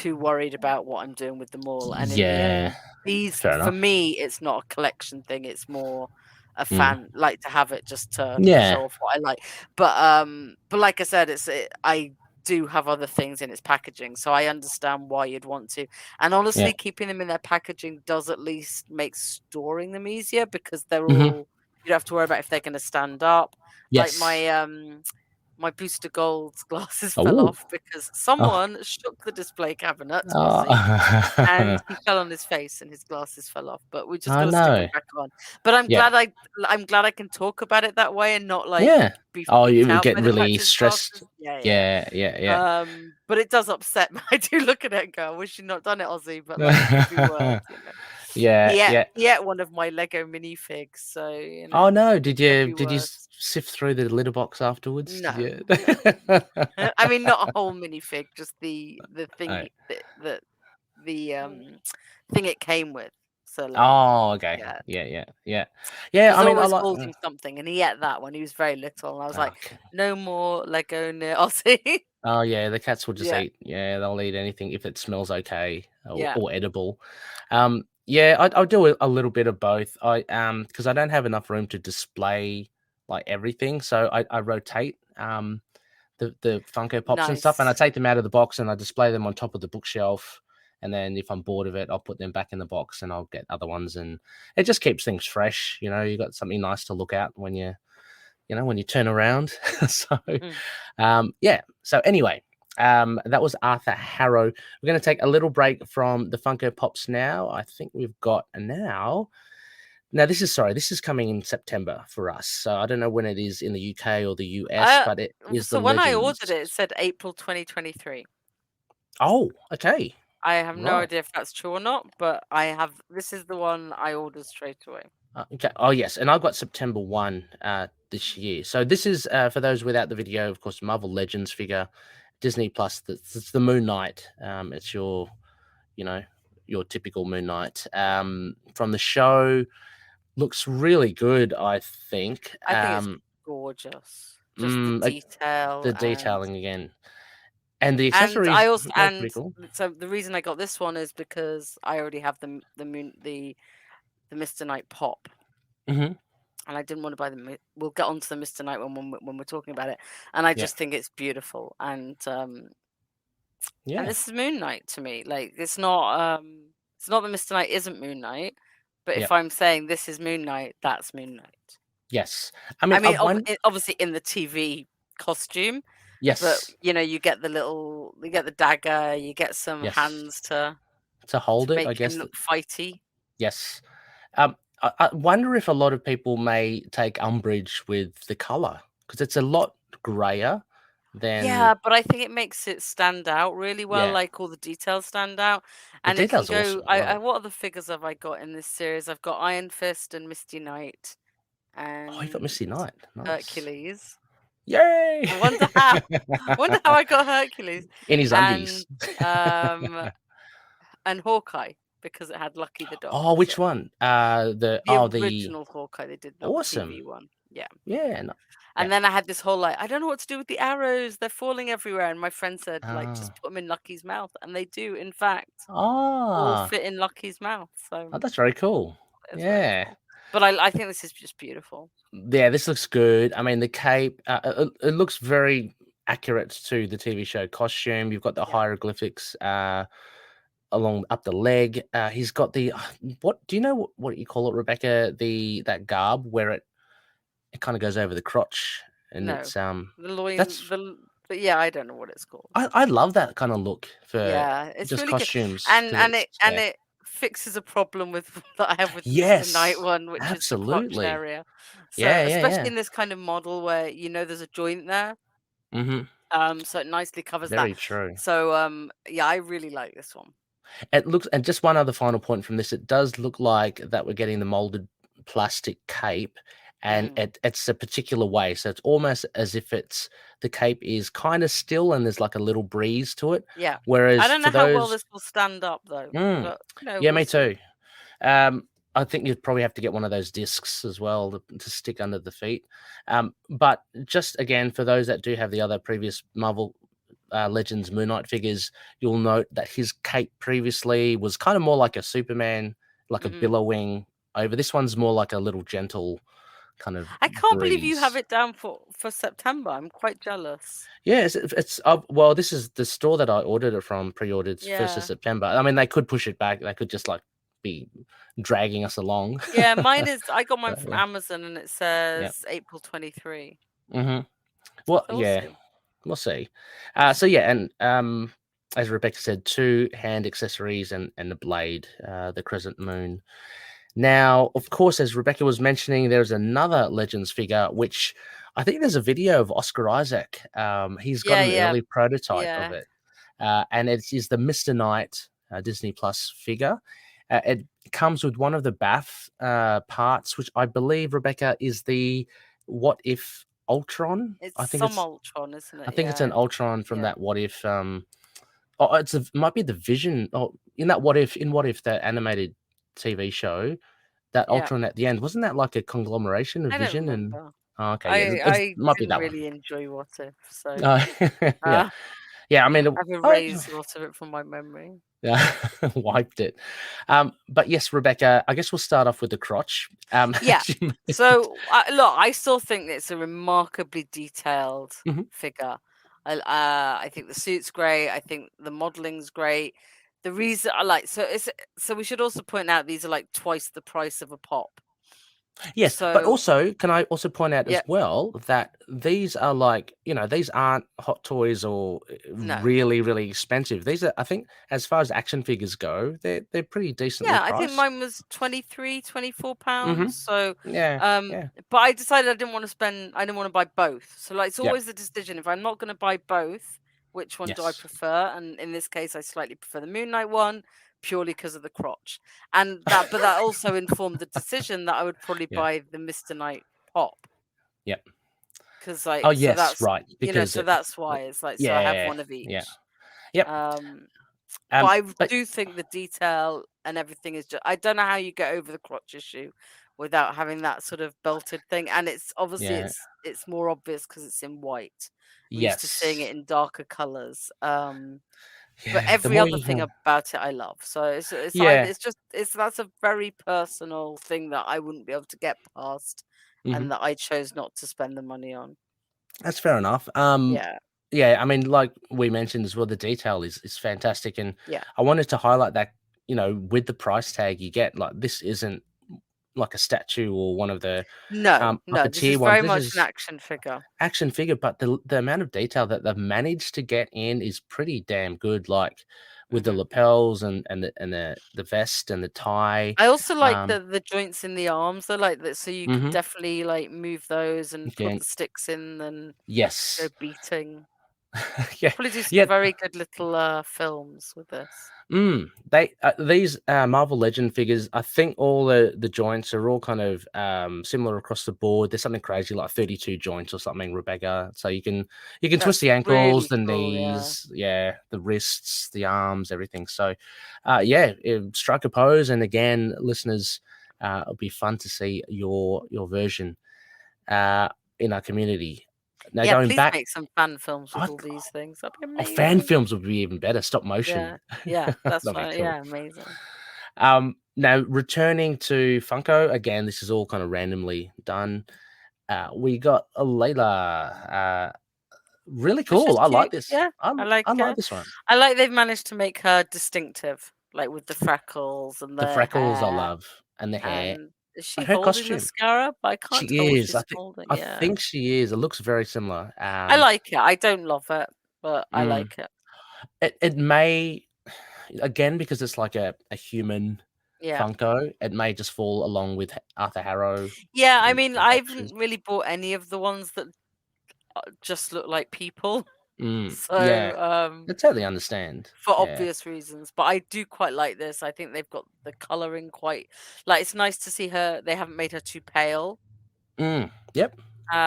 worried about what I'm doing with them all. And in the end, these, for me, it's not a collection thing. It's more a fan like to have it just to show off what I like. But like I said, I do have other things in its packaging, so I understand why you'd want to. And honestly, keeping them in their packaging does at least make storing them easier because they're all, you don't have to worry about if they're going to stand up. Yes. Like my Booster Gold's glasses fell off because someone shook the display cabinet, and he fell on his face and his glasses fell off. But we just got to stick them back on. But I'm glad I can talk about it that way and not be you out get by the fact really his stressed. glasses. Yeah. But it does upset me. I do look at it and go, I wish you'd not done it, Ozzy. But like, it could be worse, Yeah. He ate one of my Lego minifigs, so you know. Oh no, did Could be you worse. sift through the litter box afterwards? Did No, you? I mean not a whole minifig, just the Oh. thing the thing it came with. So like, Oh, okay. yeah, Yeah. he Yeah, was I mean, I always like holding something, and he ate that when he was very little, and I was like, okay. no more Lego near Ozzy. Oh, yeah, the cats will just Yeah, eat. Yeah, they'll eat anything if it smells okay yeah, or edible. Yeah, I'll do a little bit of both. Because I don't have enough room to display like everything, so I rotate the Funko Pops and stuff, and I nice. take them out of the box and I display them on top of the bookshelf. And then if I'm bored of it, I'll put them back in the box and I'll get other ones, and it just keeps things fresh. You know, you got something nice to look at when when you turn around. So, Mm. yeah. So anyway, that was Arthur Harrow. We're going to take a little break from the Funko Pops now. I think we've got now. Now this is coming in September for us. So I don't know when it is in the UK or the US, but it is So the when I ordered Legends. it, it said April 2023. Oh, okay. I have no Right. idea if that's true or not, but this is the one I ordered straight away. Okay. Oh, yes. And I've got September 1 this year. So this is, for those without the video, of course, Marvel Legends figure, Disney Plus. It's the Moon Knight. It's you know, your typical Moon Knight. From the show, looks really good, I think. I think it's gorgeous. Just the Like detail the detailing again. And the accessories are pretty cool. so the reason I got this one is because I already have the Mr. Knight pop. Hmm. And I didn't want to buy them. We'll get onto the Mr. Knight when we're talking about it. And I Yeah. just think it's beautiful. And Yeah. this is Moon Knight to me. Like it's not that Mr. Knight isn't Moon Knight, but Yeah. if I'm saying this is Moon Knight, that's Moon Knight. Yes. I mean, obviously in the TV costume, but yes. you get the dagger, you get some Yes. hands to hold it, make I guess. him look fighty. Yes. I wonder if a lot of people may take umbrage with the color because it's a lot grayer than. Yeah, but I think it makes it stand out really well. Yeah. Like all the details stand out, The and it can detail's go. awesome. I love it. What other figures have I got in this series? I've got Iron Fist and Misty Knight, and Oh, you got Misty Knight. Nice. Hercules. Yay! I wonder how I got Hercules in his undies. And Hawkeye because it had Lucky the dog. Oh, which one? The original Hawkeye. They did the awesome TV one. Yeah. Yeah. And then I had this whole I don't know what to do with the arrows. They're falling everywhere. And my friend said, just put them in Lucky's mouth. And they do, in fact, all fit in Lucky's mouth. So that's very cool. Yeah. Cool. But I think this is just beautiful. Yeah, this looks good. I mean, the cape, it looks very accurate to the TV show costume. You've got the hieroglyphics along up the leg. He's got the what do you know what you call it, Rebecca? That garb where it kind of goes over the crotch and it's the loin. Yeah, I don't know what it's called. I love that kind of look for it's just really costumes good. And it fixes a problem that I have with the Mr. Knight one, which is the crotch area. So especially in this kind of model where there's a joint there. Mm-hmm. So it nicely covers that. Very true. So I really like this one. It looks, and just one other final point from this, it does look like that we're getting the molded plastic cape, and it's a particular way. So it's almost as if the cape is kind of still, and there's like a little breeze to it. Yeah. Whereas I don't know how well this will stand up though. But, yeah, me too. I think you'd probably have to get one of those discs as well to stick under the feet. But just again, for those that do have the other previous Marvel Legends Moon Knight figures, you'll note that his cape previously was kind of more like a Superman, like a billowing over. This one's more like a little gentle kind of. I can't believe you have it down for September. I'm quite jealous. Yeah, it's well, this is the store that I ordered it from, pre-ordered 1st of September. I mean, they could push it back. They could just be dragging us along. Yeah, mine is. I got mine from Amazon, and it says April 23. Mm-hmm. Well, we'll see. So yeah, and as Rebecca said, 2 hand accessories and the blade, the crescent moon. Now, of course, as Rebecca was mentioning, there's another Legends figure, which I think there's a video of Oscar Isaac. He's got an early prototype of it, and it is the Mr. Knight Disney Plus figure. comes with one of the bath parts, which I believe, Rebecca, is the What If Ultron. It's some Ultron, isn't I it? think it's Yeah, an Ultron from yeah, that What If. Oh, might be the Vision. Oh, in that What If that animated TV show, that yeah. Ultron at the end, wasn't that like a conglomeration of I don't Vision and? remember. Oh, okay, yeah, it I might be didn't that one. really enjoy What If, so Uh, yeah, uh, yeah. I mean, I've erased a lot of it from my memory. yeah, wiped it. But yes, Rebecca, I guess we'll start off with the crotch. Yeah. as you mentioned. So look, I still think it's a remarkably detailed Mhm. figure. I think the suit's great. I think the modeling's great. The reason I like so we should also point out these are like twice the price of a pop. Yes, but So also, can I also point out yeah, as well that these are like, these aren't hot toys or no. really, really expensive. These are, I think, as far as action figures go, they're pretty decently Yeah, I think priced. mine was 23, 24 Mm-hmm. pounds. So Yeah, yeah, but I decided I didn't want to buy both. So like it's yep, always the decision. If I'm not gonna buy both, which one do I yes. prefer? And in this case I slightly prefer the Moon Knight one purely because of the crotch. But that also informed the decision that I would probably Yeah, buy the Mr. Knight pop. yep. Because Oh, like so yes, that's right, because so that's why it's like so I have yeah, one of yeah, each. yep. Um but I But do think the detail and everything is just I don't know how you get over the crotch issue without having that sort of belted thing. And it's obviously yeah, it's more obvious because it's in white. We're used to seeing yes, it in darker colours. But yeah. The every more other you thing hear, about it I love. So yeah, it's just that's a very personal thing that I wouldn't be able to get past hmm and that I chose not to spend the money on. that's fair enough. Yeah. Yeah, I mean, like we mentioned as well, the detail is fantastic, and Yeah. I wanted to highlight that with the price tag you get, like this isn't like a statue or one of the No, upper no, this tier is ones. very This much an is action figure. action figure, but the amount of detail that they've managed to get in is pretty damn good. Like with the Mhm. lapels and the vest and the tie. I also like Um, the joints in the arms. They're like that, so you could hmm definitely like move those and put Again, the sticks in and go yes, beating. yeah, Probably do some yeah. very good little films with this. They these Marvel Legend figures. I think all the joints are all kind of similar across the board. There's something crazy like 32 joints or something, Rebecca. So you can twist That's the ankles, really the cool. Yeah, knees, yeah, the wrists, the arms, everything. So, yeah, strike a pose. And again, listeners, it'll be fun to see your version uh, in our community. Now yeah. going Please back, make some fan films with I, all these things. That'd be fan amazing. films would be even better. Stop motion. Yeah, yeah. That's That'd be right. cool. Yeah, amazing. Now returning to Funko again, this is all kind of randomly done. We got a Layla. Really Which is cool. I like cute. this. Yeah, I like I like her. this one. I like they've managed to make her distinctive, like with the freckles and The the freckles I hair. love and the hair. And is But she her holding the costume, scarab? I can't tell she what is. she's holding. I Yeah. think she is. It looks very similar. I like it. I don't love it, but I Mm, like it. it may again because it's like a human Yeah. Funko. It may just fall along with Arthur Harrow Yeah, I and mean, the I extras. haven't really bought any of the ones that just look like people. Yeah, So, I totally understand. for Yeah. obvious reasons, but I do quite like this. I think they've got the coloring quite like it's nice to see her. They haven't made her too pale. Yep.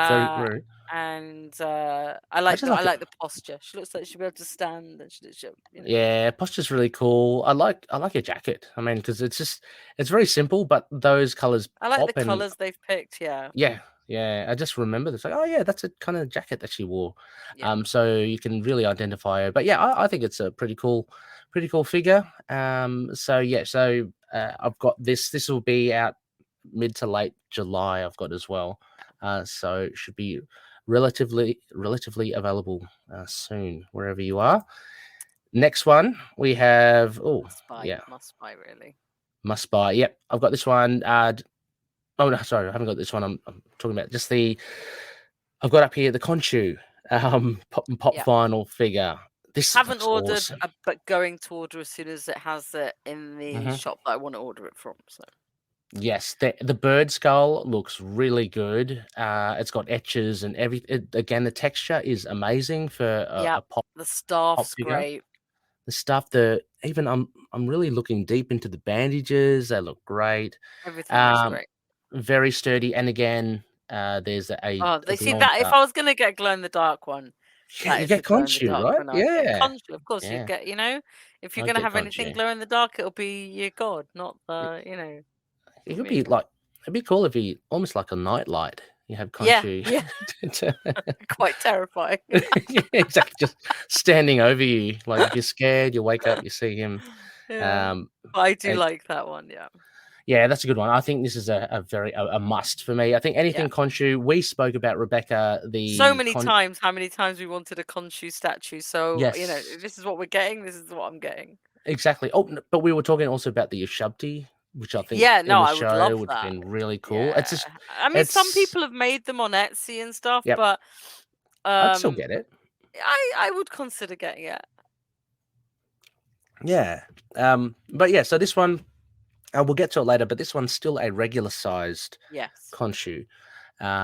Very, Uh very. and I just I like it. like the posture. She looks like she'll be able to stand and she. Yeah, posture's really cool. I like your jacket. I mean, because it's very simple, but those colors I like the pop and colors they've picked. Yeah. yeah, yeah. I just remember this like, oh yeah, that's a kind of jacket that she wore. Yeah. So you can really identify her. But yeah, I think it's a pretty cool figure. So yeah, so I've got this. This will be out mid to late July. I've got as well. So it should be relatively available soon wherever you are. Next one we have. Oh yeah, Must buy, really. must buy. Yep, I've got this one. Oh no, sorry, I haven't got this one. I'm talking about just the. I've got up here the Khonshu pop Yeah. vinyl figure. This Haven't looks ordered, awesome. but going to order as soon as it has it in the Mhm. shop that I want to order it from. So Yes, the bird skull looks really good. It's got etches and everything. Again, the texture is amazing for yeah, a pop the pop staff's figure. great. the stuff. I'm really looking deep into the bandages. They look great. Everything looks Um, great. very sturdy. And again, there's Oh, a they see glow in the that if dark. I was gonna get glow in the dark one, Yeah, that you is the get glow in the Khonshu, dark right? one I'd get. Yeah, Khonshu, of course you'd yeah. get, if you're I'd gonna get have anything Khonshu. glow in the dark, it'll be your god, not It, the, it not could me. be like it'd be cool if you almost like a nightlight. You have Yeah, Khonshu. yeah, quite terrifying. Yeah, exactly. Just standing over you. Like if you're scared, you wake up, you see him. Yeah. Um, But I do it- like that one, yeah. yeah, that's a good one. I think this is a must for me. I think Yeah. anything Khonshu. We spoke about Rebecca, So the many times, how many times we wanted a Khonshu statue. So, yes, this is what we're getting, this is what I'm getting. exactly. Oh, but we were talking also about the Ushabti, which I think Yeah, in no, the I would show love would have that. been really cool. It's Yeah. just, I mean, some it's people have made them on Etsy and stuff, yep. but I'd still um get it. I would consider getting it. Yeah. But yeah, so this one, we'll get to it later, but this one's still a regular sized Yes. Khonshu.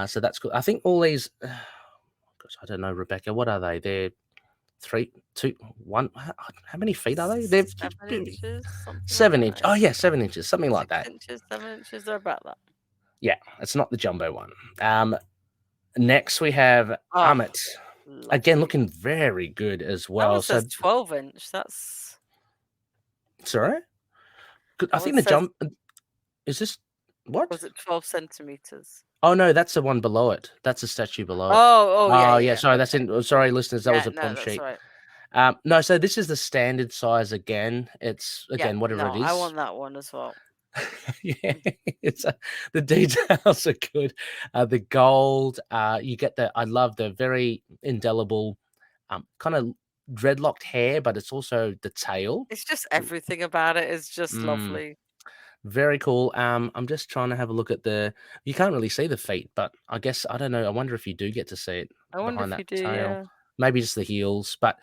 So that's good. I think all these, gosh, I don't know, Rebecca, what are they? They're 3, 2, 1. How many feet are they? They're 7 inches, something like 7 inch. that. Oh yeah, 7 inches, something like 6 that. inches, 7 inches, they're about that. Yeah, it's not the jumbo one. Next we have Oh, Amit. Again, lovely. looking very good as That well. one So says 12 inch. That's sorry, I that think one the says, jump is this what? was it 12 centimeters? Oh no, that's the one below it. That's the statue below it. Oh, yeah, Oh yeah, yeah, yeah. sorry, that's Okay. in. Sorry, listeners, that was Yeah, a no, plum that's sheet. right. No, so this is the standard size again. It's Yeah, again whatever no, it I is. want that one as well. Yeah, it's the details are good. The gold, you get the. I love the very indelible, kind of dreadlocked hair, but it's also the tail. It's just everything about it is just Mm, lovely. very cool. I'm just trying to have a look at the. You can't really see the feet, but I guess I don't know. I wonder if you do get to see it I wonder behind if that you do, tail. yeah. Maybe just the heels, but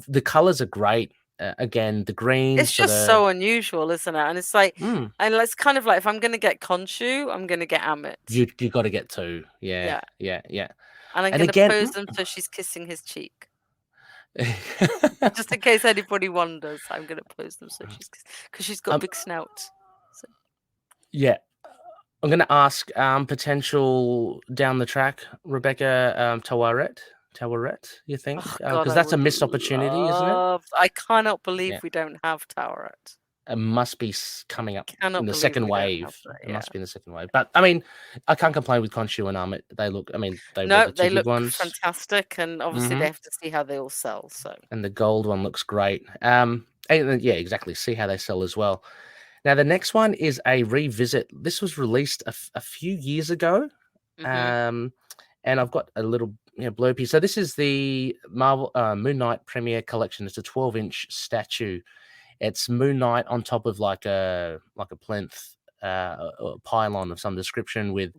the colors are great. Again, the green It's for just the. so unusual, isn't it? And it's like, Mm, and it's kind of like if I'm gonna get Khonshu, I'm gonna get Amit. you got to get two. Yeah, Yeah. yeah, yeah. And I'm And gonna again, pose them so she's kissing his cheek. Just in case anybody wonders, I'm gonna pose them so because she's got a big snout. So. Yeah, I'm going to ask potential down the track, Rebecca Tawaret, you think? Oh God, Because I that's a would missed opportunity, isn't it? love. I cannot believe Yeah, we don't have Towerette. it must be coming up in Cannot the believe second we don't have wave. that. It Yeah. must be in the second wave. But I mean, I can't complain with Khonshu and Amit. They look. I mean, they were No, the two they big look ones. fantastic, and obviously Hmm. they have to see how they all sell. So And the gold one looks great. And yeah, exactly. See how they sell as well. Now the next one is a revisit. This was released a few years ago. And I've got a little blurb here. So this is the Marvel Moon Knight Premiere Collection. It's a 12-inch statue. It's Moon Knight on top of like a plinth, or pylon of some description, with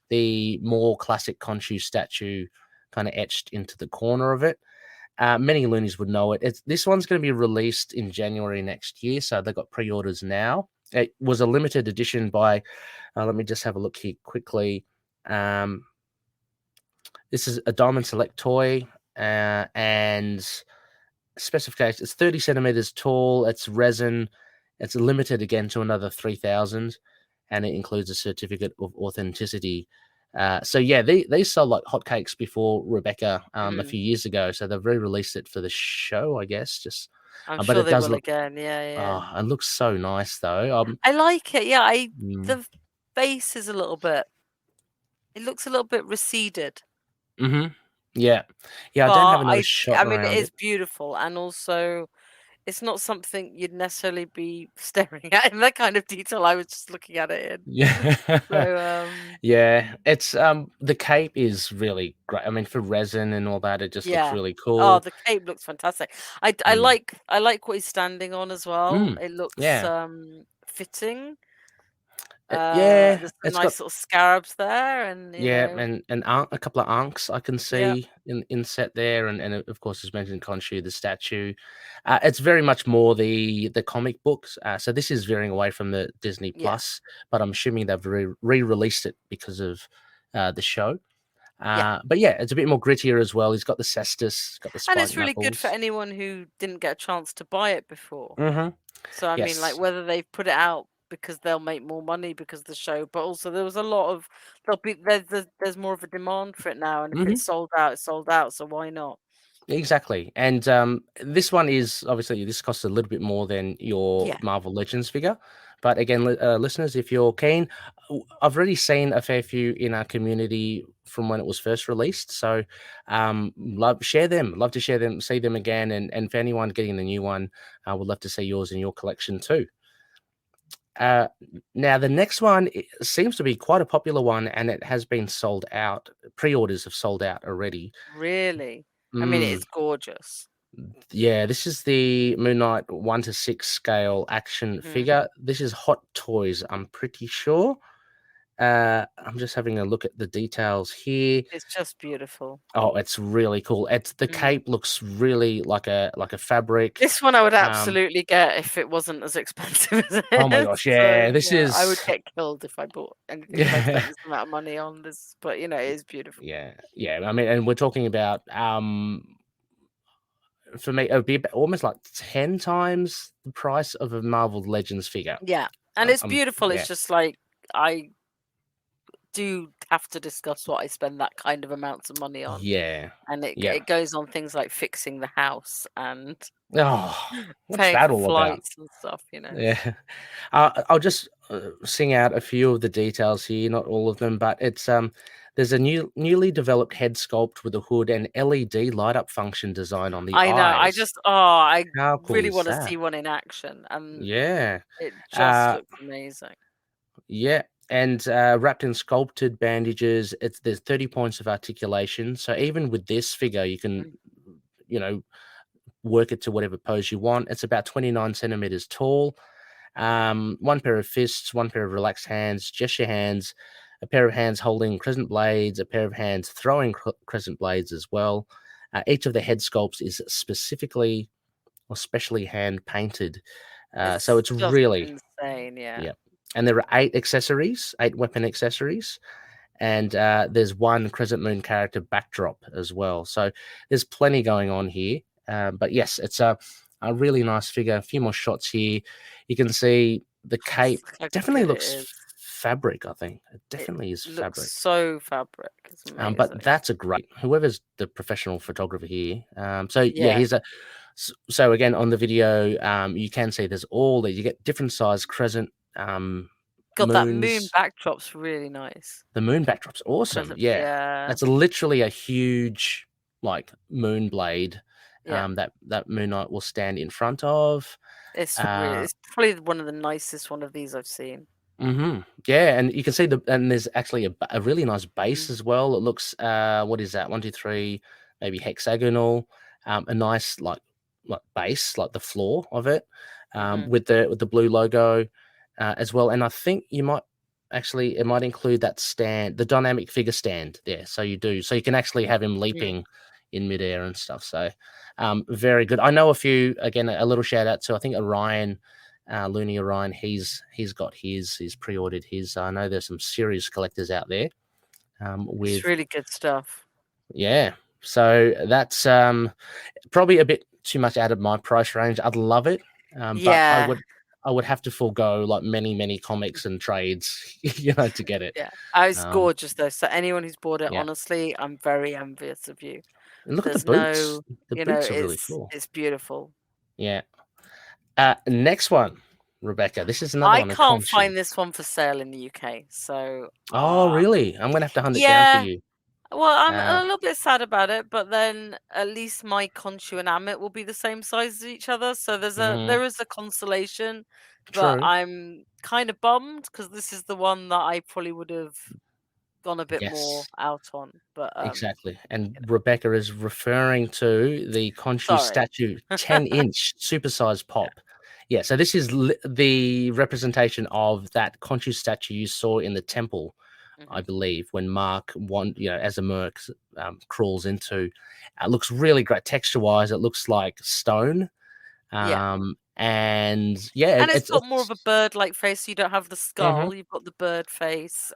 the more classic Khonshu statue kind of etched into the corner of it. Many loonies would know it. This one's going to be released in January next year, so they've got pre-orders now. It was a limited edition by. Let me just have a look here quickly. This is a Diamond Select toy, and specification, it's 30 centimeters tall. It's resin. It's limited again to another 3,000, and it includes a certificate of authenticity. So yeah, they sold like hotcakes before Rebecca a few years ago. So they've re-released it for the show, I guess. Just, I'm but sure it they does will look. again. Yeah. Oh, it looks so nice though. I like it. Yeah, Mm, the face is a little bit. It looks a little bit receded. yeah, yeah. I But don't have another shot I mean, it around is it. beautiful, and also it's not something you'd necessarily be staring at in that kind of detail I was just looking at it in. Yeah. So, Yeah, it's the cape is really great. I mean, for resin and all that, it just looks yeah. really Oh, cool. the cape looks fantastic. I Mm. like what he's standing on as well. It looks Yeah. fitting. Yeah, There's some it's nice got sort of scarabs there, and and a couple of ankhs I can yeah, see in set there, and of course as mentioned Khonshu the statue. It's very much more the comic books. So this is veering away from the Disney yeah. Plus, but I'm assuming they've re-released it because of the show. But yeah, it's a bit more grittier as well. He's got the cestus, got the And spike it's really good for knuckles. anyone who didn't get a chance to buy it before. Mm-hmm. So I mean, like Yes. whether they've put it out because they'll make more money because of the show, but also there was a lot of there's more of a demand for it now, and if Mm-hmm. it's sold out, it's sold out. So why not? Exactly. And this one is obviously this costs a little bit more than your Yeah, Marvel Legends figure. But again, listeners, if you're keen, I've already seen a fair few in our community from when it was first released. So love share them, love to share them, see them again. And for anyone getting the new one, I would love to see yours in your collection too. Uh, Now, the next one seems to be quite a popular one, and it has been sold out. Pre-orders have sold out already. really. I mean, Mm. it's gorgeous. Yeah, this is the Moon Knight 1:6 scale action Hmm. figure. This is Hot Toys, I'm pretty sure. I'm just having a look at the details here. It's just beautiful. Oh, it's really cool. It's the Mm. cape looks really like a fabric. This one I would Um, absolutely get if it wasn't as expensive as oh it my is. gosh, So yeah, this yeah, I would is get killed if I bought anything if I yeah, spent this amount of money on this. But you know, it is beautiful. yeah. I mean, and we're talking about for me, it would be almost like 10 times the price of a Marvel Legends figure. Yeah, and it's Um, beautiful. yeah, It's just like I do have to discuss what I spend that kind of amounts of money on, yeah, and yeah. it goes on things like fixing the house and Oh, what's paying that for all about? flights and stuff. You know. Yeah. I'll just sing out a few of the details here, not all of them, but it's there's a newly developed head sculpt with a hood and LED light up function design on the I know. eyes. I How cool really is want to that? see one in action, and Yeah. it just Uh looks amazing. yeah. And wrapped in sculpted bandages, there's 30 points of articulation. So even with this figure, you can, Mm. you know, work it to whatever pose you want. It's about 29 centimeters tall. One pair of fists, one pair of relaxed hands, gesture hands, a pair of hands holding crescent blades, a pair of hands throwing crescent blades as well. Each of the head sculpts is specifically or specially hand painted. So It's it's just really, insane. Yeah. yeah. And there are eight weapon accessories, and there's one Crescent Moon character backdrop as well. So there's plenty going on here. But yes, it's a really nice figure. A few more shots here. You can see the cape Look how definitely good it looks is. fabric. I think it It definitely is looks fabric. so fabric. It's But amazing. that's a great whoever's the professional photographer here. So yeah, Yeah. here's a so again on the video, you can see there's all that you get different size crescent God, that moon moons. backdrop's really nice. The moon backdrop's awesome. Crescent. Yeah. Yeah. That's literally a huge like moon blade Yeah. that Moon Knight will stand in front of. It's probably one of the nicest one of these I've seen. Yeah, and you can see and there's actually a really nice base Mm. as well. It looks what is that? 1, 2, 3, maybe hexagonal. A nice like base, like the floor of it, Mhm. with the blue logo as well. And I think you might actually it might include that stand, the dynamic figure stand there. So you can actually have him Mm. leaping in midair and stuff. So very good. I know a few. Again, a little shout out to I think Orion. Looney Orion, he's got he's pre-ordered his. I know there's some serious collectors out there It's with really good stuff. yeah. So that's probably a bit too much out of my price range. I'd love it, but Yeah. I would have to forego like many comics and trades, to get it. Yeah. It's Um, gorgeous though. So anyone who's bought it, yeah, honestly, I'm very envious of you. and look at the There's boots. no, The boots are really cool. it's beautiful. Yeah. Next one, Rebecca. This is another I one, a can't Khonshu. find this one for sale in the UK. So Oh, really? I'm gonna have to hunt it down for yeah. you. Well, I'm Uh, a little bit sad about it, but then at least my Khonshu and Amit will be the same size as each other, so mhm, there is a consolation. But true. I'm kind of bummed because this is the one that I probably would have gone a bit more Yes. out on. But Exactly. And you know, Rebecca is referring to the Khonshu sorry. statue 10-inch supersized Yeah. pop. Yeah, so this is the representation of that Khonshu statue you saw in the temple, I Hmm. believe, when Mark, as a merc, crawls into. It looks really great texture wise. It looks like stone. Yeah. And yeah, And it's got more of a it's bird-like face, so you don't have the mhm, skull, you've got the bird face.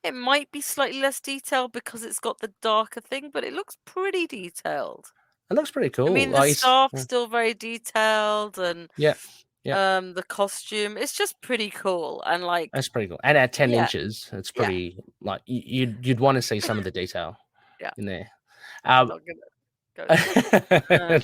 It might be slightly less detailed because it's got the darker thing, but it looks pretty detailed. It looks pretty cool. I mean, the Like, staff's still very detailed, and yeah. the costume, it's just pretty cool, and like, That's pretty cool. And at 10 yeah, inches, it's yeah, pretty like you'd want to see some of the detail yeah. in there. I'm not gonna go.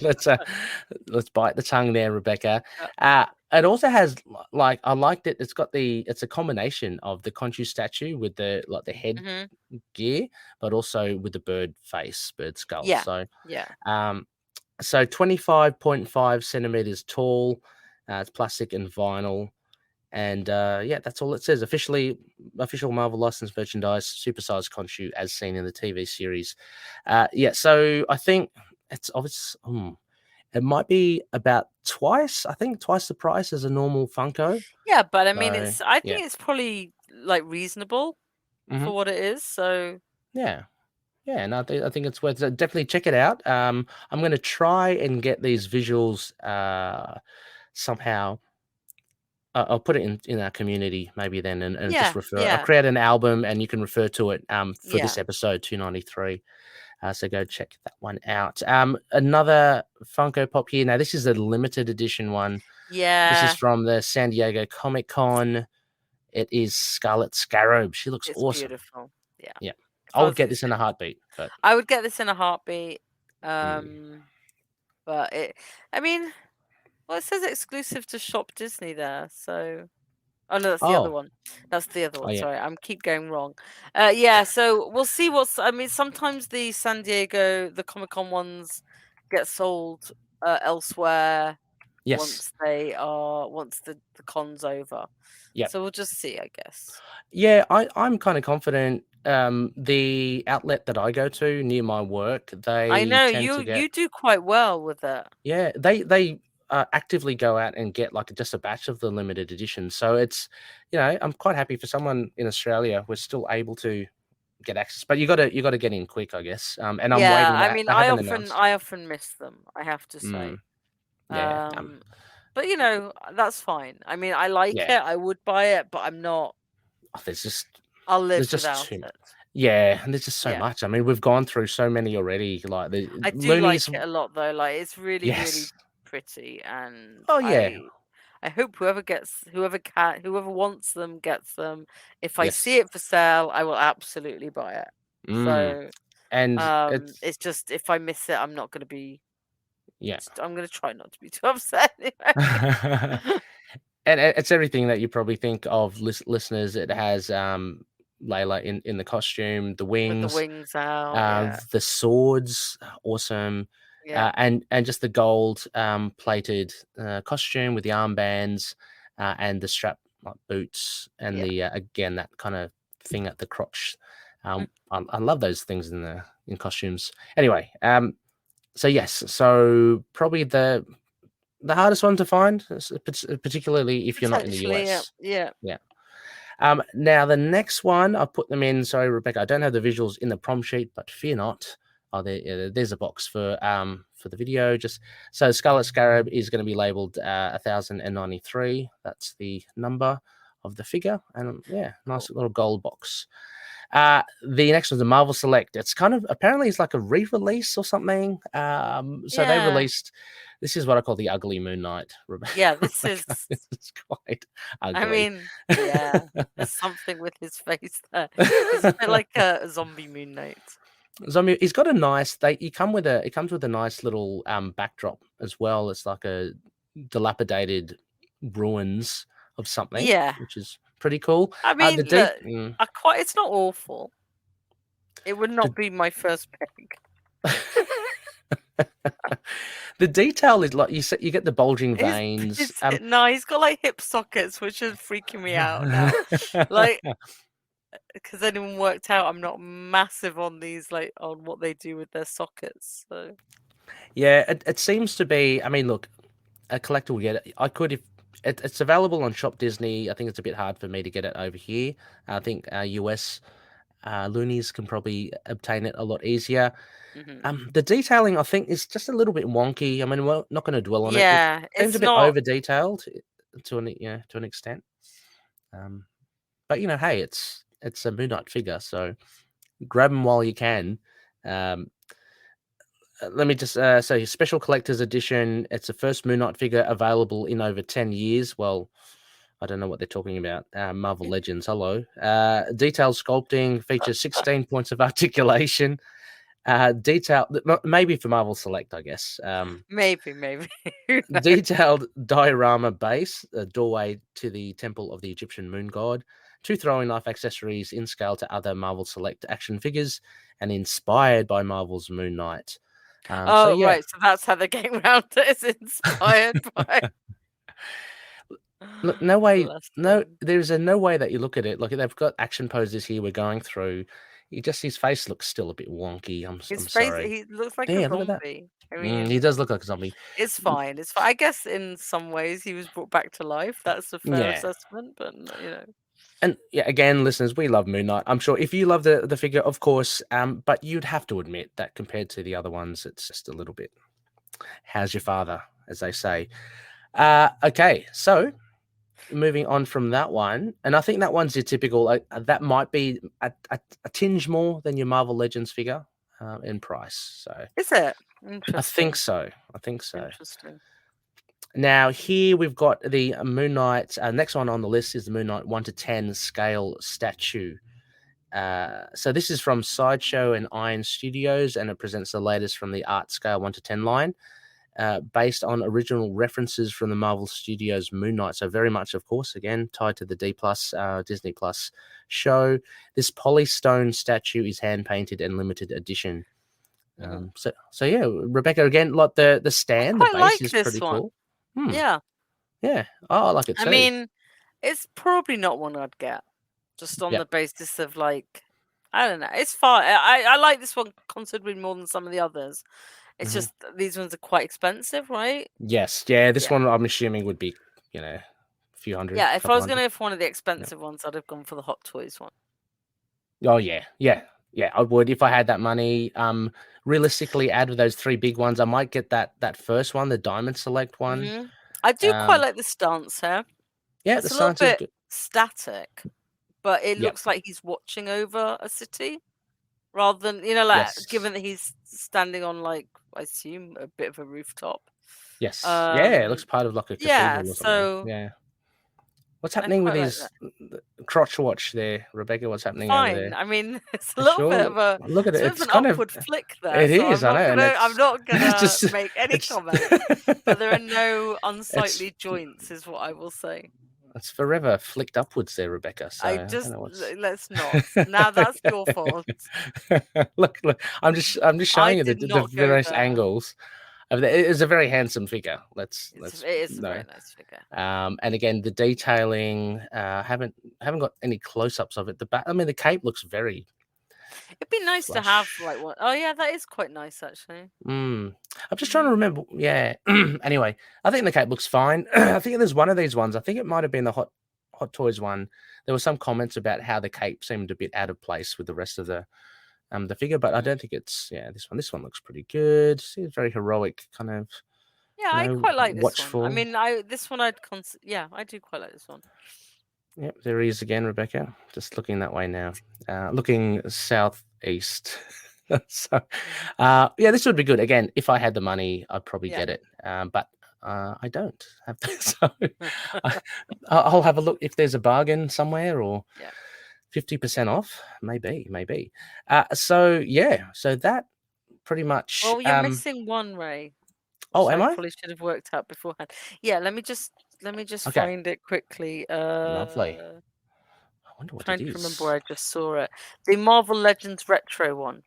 Let's bite the tongue there, Rebecca. Yeah. It also has like I liked it. It's a combination of the Khonshu statue with the head Mm-hmm. gear, but also with the bird skull. Yeah, So yeah. So 25.5 centimeters tall. It's plastic and vinyl. And yeah, that's all it says. Official Marvel licensed merchandise, supersized Khonshu as seen in the TV series. Yeah, so I think it's obvious. It might be about twice the price as a normal Funko. Yeah, but I mean, So, I think it's probably like reasonable Mhm. for what it is. So Yeah. Yeah, no, I think it's worth it. Definitely check it out. I'm going to try and get these visuals somehow. I'll put it in our community maybe then, and just refer. I'll create an album, and you can refer to it for this episode 293. So go check that one out. Another Funko Pop here. Now this is a limited edition one. Yeah, This is from the San Diego Comic-Con. It is Scarlet Scarab. She looks awesome. Beautiful. Yeah. Yeah. I would get this in a heartbeat. But I would get this in a heartbeat. But I mean, well, it says exclusive to Shop Disney there. So, oh no, that's the other one. That's the other one. Oh, yeah. Sorry, I'm keep going wrong. Yeah. So we'll see I mean, sometimes the San Diego, the Comic-Con ones get sold elsewhere. Yes. Once the con's over. Yeah. So we'll just see, I guess. Yeah, I'm kind of confident. The outlet that I go to near my work, I know tend to get, you do quite well with it. yeah, they actively go out and get like just a batch of the limited edition. So it's, I'm quite happy for someone in Australia. We're still able to get access, but you got to get in quick, I guess. And I'm waiting. I mean, I often miss them. I have to say. Yeah. But that's fine. I mean, I like it. I would buy it, but I'm not. I'll live without it. Yeah, and there's just so much. I mean, we've gone through so many already. Like I do like it a lot, though. Like it's really, really pretty, and I hope whoever wants them gets them. If I see it for sale, I will absolutely buy it. So, and it's just if I miss it, I'm not going to be. Yeah, I'm going to try not to be too upset. Anyway. And it's everything that you probably think of, listeners. It has Layla in the costume, the wings, with the wings out, the swords, awesome, and just the gold plated costume with the armbands and the strap like boots and the again that kind of thing at the crotch. I love those things in costumes. Anyway, so yes, so probably the hardest one to find, particularly if you're not in the US. Yeah. Now the next one, I'll put them in. Sorry, Rebecca, I don't have the visuals in the prom sheet, but fear not. Oh, there's a box for the video. Just so Scarlet Scarab is going to be labeled 1093. That's the number of the figure, and nice little gold box. The next one's the Marvel Select. It's kind of apparently it's like a re-release or something. So they released. This is what I call the ugly Moon Knight. Yeah, this is it's quite ugly. I mean, there's something with his face there. It's a bit like a zombie Moon Knight. Zombie. He's got a nice. It comes with a nice little backdrop as well. It's like a dilapidated ruins of something. Yeah, which is pretty cool. I mean, it's not awful. It would not be my first pick. The detail is like you get the bulging veins. No, he's got like hip sockets, which is freaking me out now. Like, because anyone worked out, I'm not massive on these, like on what they do with their sockets. So, yeah, it seems to be. I mean, look, a collector will get it. I could if it's available on Shop Disney. I think it's a bit hard for me to get it over here. I think US loonies can probably obtain it a lot easier. Mm-hmm. The detailing, I think, is just a little bit wonky. I mean, we're not going to dwell on it. Yeah, it's a bit over detailed to an extent. But hey, it's It's a Moon Knight figure, so grab them while you can. Let me just say, special collector's edition. It's the first Moon Knight figure available in over 10 years. Well, I don't know what they're talking about. Marvel Legends, hello. Detailed sculpting, features 16 points of articulation. Maybe for Marvel Select, I guess. Maybe. Who knows? Detailed diorama base, a doorway to the temple of the Egyptian moon god. 2 throwing knife accessories in scale to other Marvel Select action figures, and inspired by Marvel's Moon Knight. Oh, right. So that's how they're getting around it. It's inspired by. Look, no way. Bless No, them. there's no way that you look at it. Look, they've got action poses here. We're going through. His face looks still a bit wonky. I'm His face, sorry. he looks like There, a look at that. zombie. I mean, He does look like a zombie. it's fine. It's fine. I guess in some ways he was brought back to life. That's a fair Yeah. assessment, but you know. And yeah, again, listeners, we love Moon Knight. I'm sure if you love the figure, of course, but you'd have to admit that compared to the other ones, it's just a little bit. How's your father, as they say? Okay, so moving on from that one, and I think that one's your typical. That might be a tinge more than your Marvel Legends figure in price. So Is it? Interesting. I think so. Interesting. Now here we've got the Moon Knight. Next one on the list is the Moon Knight 1:10 scale statue. So this is from Sideshow and Iron Studios, and it presents the latest from the Art Scale 1:10 line, based on original references from the Marvel Studios Moon Knight. So very much, of course, again tied to the Disney Plus show. This polystone statue is hand painted and limited edition. So yeah, Rebecca, again, like the stand, the base is pretty cool. Yeah. Oh, I like it too. I mean, it's probably not one I'd get, just on the basis of like, I don't know. It's fine. I like this one considerably more than some of the others. It's just these ones are quite expensive, right? Yes. Yeah. This one I'm assuming would be, a few hundred. Yeah. If I was going to go for one of the expensive ones, I'd have gone for the Hot Toys one. Oh yeah. I would if I had that money. Realistically, out of those 3 big ones, I might get that first one, the Diamond Select one. I do quite like the stance here. Yeah, it's the a little stance is bit good. Static, but it looks like he's watching over a city rather than given that he's standing on I assume a bit of a rooftop. Yes. It looks part of like a cathedral or something. So yeah. What's happening with his crotch watch there, Rebecca? What's happening over there? I mean, it's a little bit of a look at it. It's an upward flick there. It is. I know. I'm not gonna make any comment. But there are no unsightly joints, is what I will say. It's forever flicked upwards there, Rebecca. So let's not. Now that's your fault. look, I'm just showing you the various angles. It is a very handsome figure. It is a very nice figure. And again, the detailing, haven't got any close-ups of it. The cape looks very. It'd be nice to have one. Oh yeah, that is quite nice actually. I'm just trying to remember. Yeah. Anyway, I think the cape looks fine. I think there's one of these ones. I think it might have been the Hot Toys one. There were some comments about how the cape seemed a bit out of place with the rest of the figure, but I don't think it's this one. This one looks pretty good. It's very heroic, kind of. Yeah, I quite like this watchful. one. I mean, this one I do quite like this one. Yep, there he is again, Rebecca. Just looking that way now. Looking southeast. So, this would be good. Again, if I had the money, I'd probably get it. But I don't have that. So I'll have a look if there's a bargain somewhere or 50% off. Maybe. So that pretty much. Well, you're missing one, Ray. Oh, am I? Probably should have worked out beforehand. Yeah, let me just find it quickly. Lovely. I wonder what trying it is. to remember where I just saw it. The Marvel Legends retro one.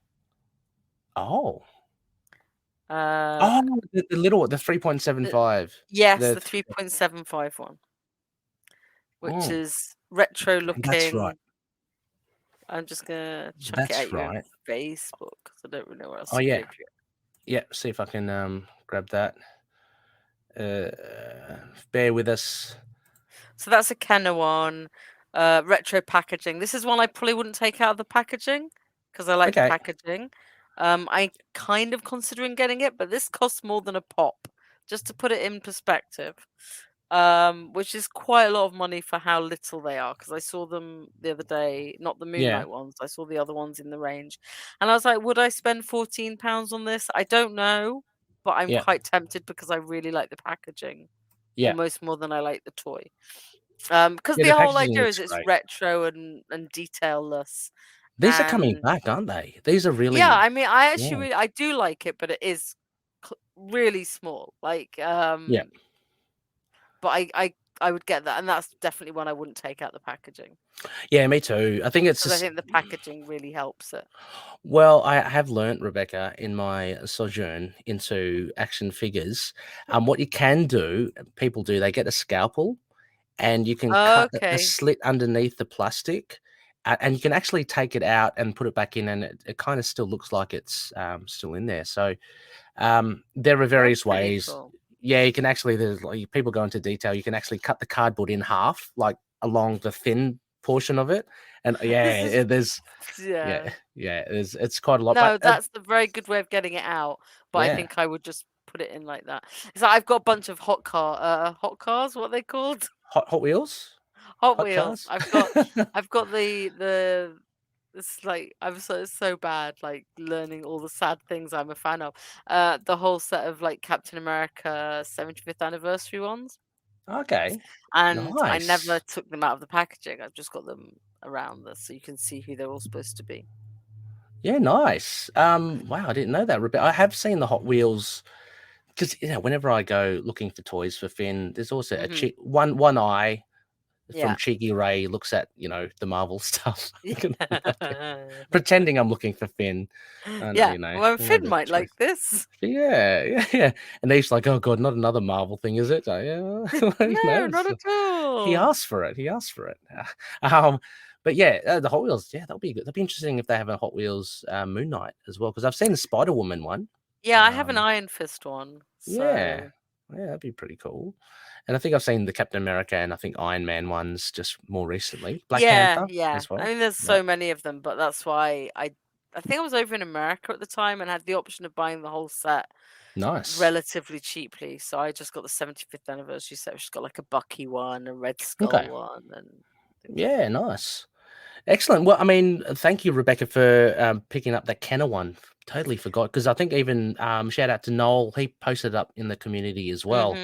Oh. The little, the 3.75. Yes, the 3.75 one, which is retro looking. That's right. I'm just gonna chuck it at you on Facebook because I don't really know where else. Oh yeah. Yeah. See if I can grab that. Bear with us. So that's a Kenner one. Retro packaging. This is one I probably wouldn't take out of the packaging because I like the packaging. I'm kind of considering getting it, but this costs more than a pop. Just to put it in perspective. which is quite a lot of money for how little they are. Because I saw them the other day, not the Moon Yeah. Knight ones. I saw the other ones in the range, and I was like, would I spend £14 on this? I don't know, but I'm Yeah. quite tempted because I really like the packaging, Yeah. almost more than I like the toy. Because Yeah, the the whole packaging idea looks is it's great. retro and detailless, These are coming and back, aren't they? These are yeah, really I mean, I yeah. actually I do like it, but it is really small. Like, Yeah. but I would get that, and that's definitely one I wouldn't take out the packaging Yeah, me too. I think it's because I just think the packaging really helps it. well, I have learnt, Rebecca, in my sojourn into action figures, what you can do, people do, they get a scalpel and you can cut a Okay, slit underneath the plastic, and you can actually take it out and put it back in, and it kind of still looks like it's still in there. So there are that's various pretty ways. cool. Yeah, you can actually. There's like, people go into detail. You can actually cut the cardboard in half, like along the thin portion of it, and This is there's yeah. it's quite a lot. But No, that's the very good way of getting it out. But I yeah, think I would just put it in like that. So I've got a bunch of hot cars. What are they called? Hot Wheels, Hot hot Wheels. cars. I've got the it's like I'm so bad like learning all the sad things I'm a fan of. The whole set of like Captain America 75th anniversary ones. Okay, And I never nice. took them out of the packaging. I've just got them around this so you can see who they're all supposed to be. Yeah, nice. Wow, I didn't know that, Rebecca. I have seen the Hot Wheels because whenever I go looking for toys for Finn, there's also a Hmm. one eye from Yeah. Cheeky Ray looks at the Marvel stuff, like, Yeah. pretending I'm looking for Finn, and Yeah. Well, one of Finn the might like choice. this. Yeah, yeah, yeah. And he's like, "Oh God, not another Marvel thing, is it?" Yeah, No, not at he all. asked for it. He asked for it. Um, but yeah, the Hot Wheels. Yeah, that'll be good. That'll be interesting if they have a Hot Wheels Moon Knight as well, because I've seen the Spider Woman one. Yeah, I have an Um, Iron Fist one. yeah, So yeah, that'd be pretty cool. And I think I've seen the Captain America and I think Iron Man ones just more recently. Black yeah, Panther yeah. as I well. mean, there's Yeah, so many of them, but that's why I think I was over in America at the time and had the option of buying the whole set nice. relatively cheaply. So I just got the 75th anniversary set, which has got like a Bucky one, a Red Skull Okay. one, and things like Yeah, nice. Excellent. Well, I mean, thank you, Rebecca, for picking up that Kenner one. Totally forgot because I think even shout out to Noel. He posted it up in the community as that. well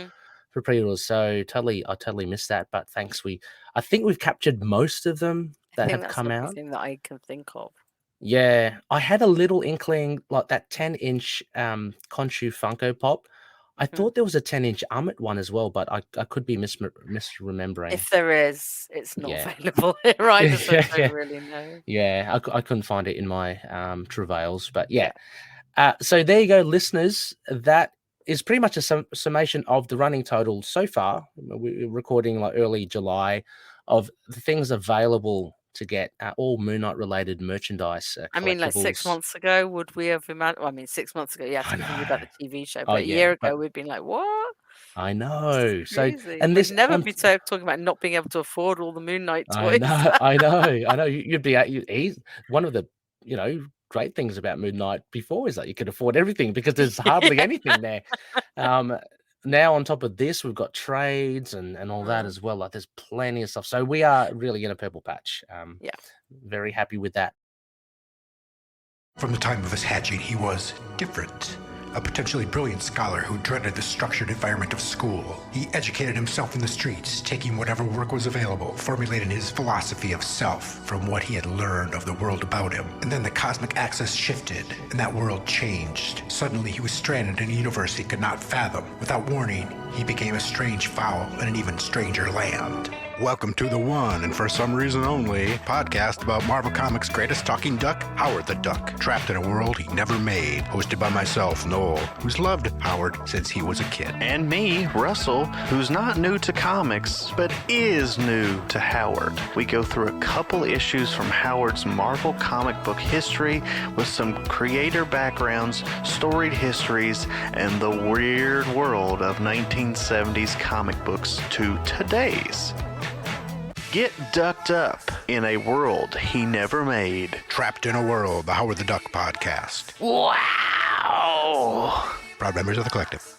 for pre-orders. So I totally missed that. But thanks. I think we've captured most of them I that think have that's come out. everything that I can think of. Yeah, I had a little inkling like that 10-inch Khonshu Funko Pop. I Mhm. thought there was a 10-inch Amit one as well, but I could be misremembering. If there is, it's not Yeah. available here either, so I Yeah, don't yeah. really know. Yeah, I couldn't find it in my travails, but yeah. Yeah. So there you go, listeners. That is pretty much a summation of the running total so far. We're recording like early July of the things available to get all Moon Knight related merchandise, I mean, like 6 collectibles. months ago, would we have imagined? Well, I mean, 6 months ago, yes, I we knew about know. the TV show, Oh but a yeah, year but ago, we'd been like, "What? I This is know. So crazy." and We'd this never be talking about not being able to afford all the Moon Knight I toys. know, I know. You'd be he's one of the great things about Moon Knight before is that you could afford everything because there's hardly Yeah. anything there. Um, now on top of this, we've got trades and all that Mm, as well. Like there's plenty of stuff. So we are really in a purple patch. yeah. Very happy with that. From the time of his hatching, he was different. A potentially brilliant scholar who dreaded the structured environment of school. He educated himself in the streets, taking whatever work was available, formulating his philosophy of self from what he had learned of the world about him. And then the cosmic axis shifted, and that world changed. Suddenly, he was stranded in a universe he could not fathom. Without warning, he became a strange fowl in an even stranger land. Welcome to the one, and for some reason only, podcast about Marvel Comics' greatest talking duck, Howard the Duck, trapped in a world he never made. Hosted by myself, Noel, who's loved Howard since he was a kid. And me, Russell, who's not new to comics, but is new to Howard. We go through a couple issues from Howard's Marvel comic book history with some creator backgrounds, storied histories, and the weird world of 1970s comic books to today's. Get ducked up in a world he never made. Trapped in a World, the Howard the Duck podcast. Wow! Proud members of the collective.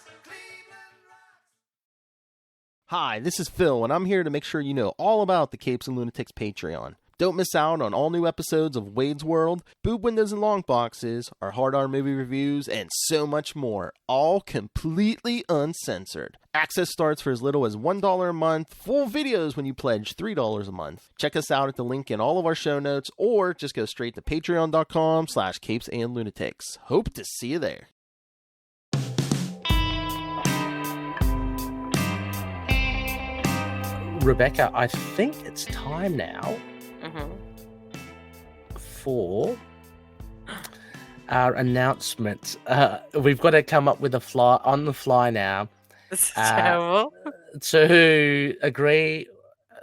Hi, this is Phil, and I'm here to make sure you know all about the Capes and Lunatics Patreon. Don't miss out on all new episodes of Wade's World, Boob Windows and Long Boxes, our Hard R movie reviews, and so much more, all completely uncensored. Access starts for as little as $1 a month, full videos when you pledge $3 a month. Check us out at the link in all of our show notes, or just go straight to patreon.com/capesandlunatics. Hope to see you there. Rebecca, I think it's time now for our announcement. We've got to come up with on the fly now This is terrible. to agree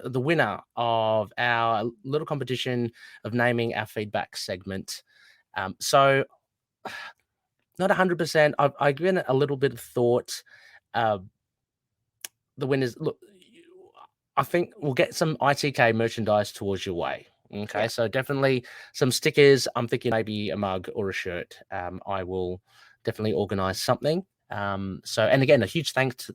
the winner of our little competition of naming our feedback segment. So not 100%. I've given it a little bit of thought. The winners, look, I think we'll get some ITK merchandise towards your way. Okay, Yeah. so definitely some stickers. I'm thinking maybe a mug or a shirt. I will definitely organize something. So, and again, a huge thanks to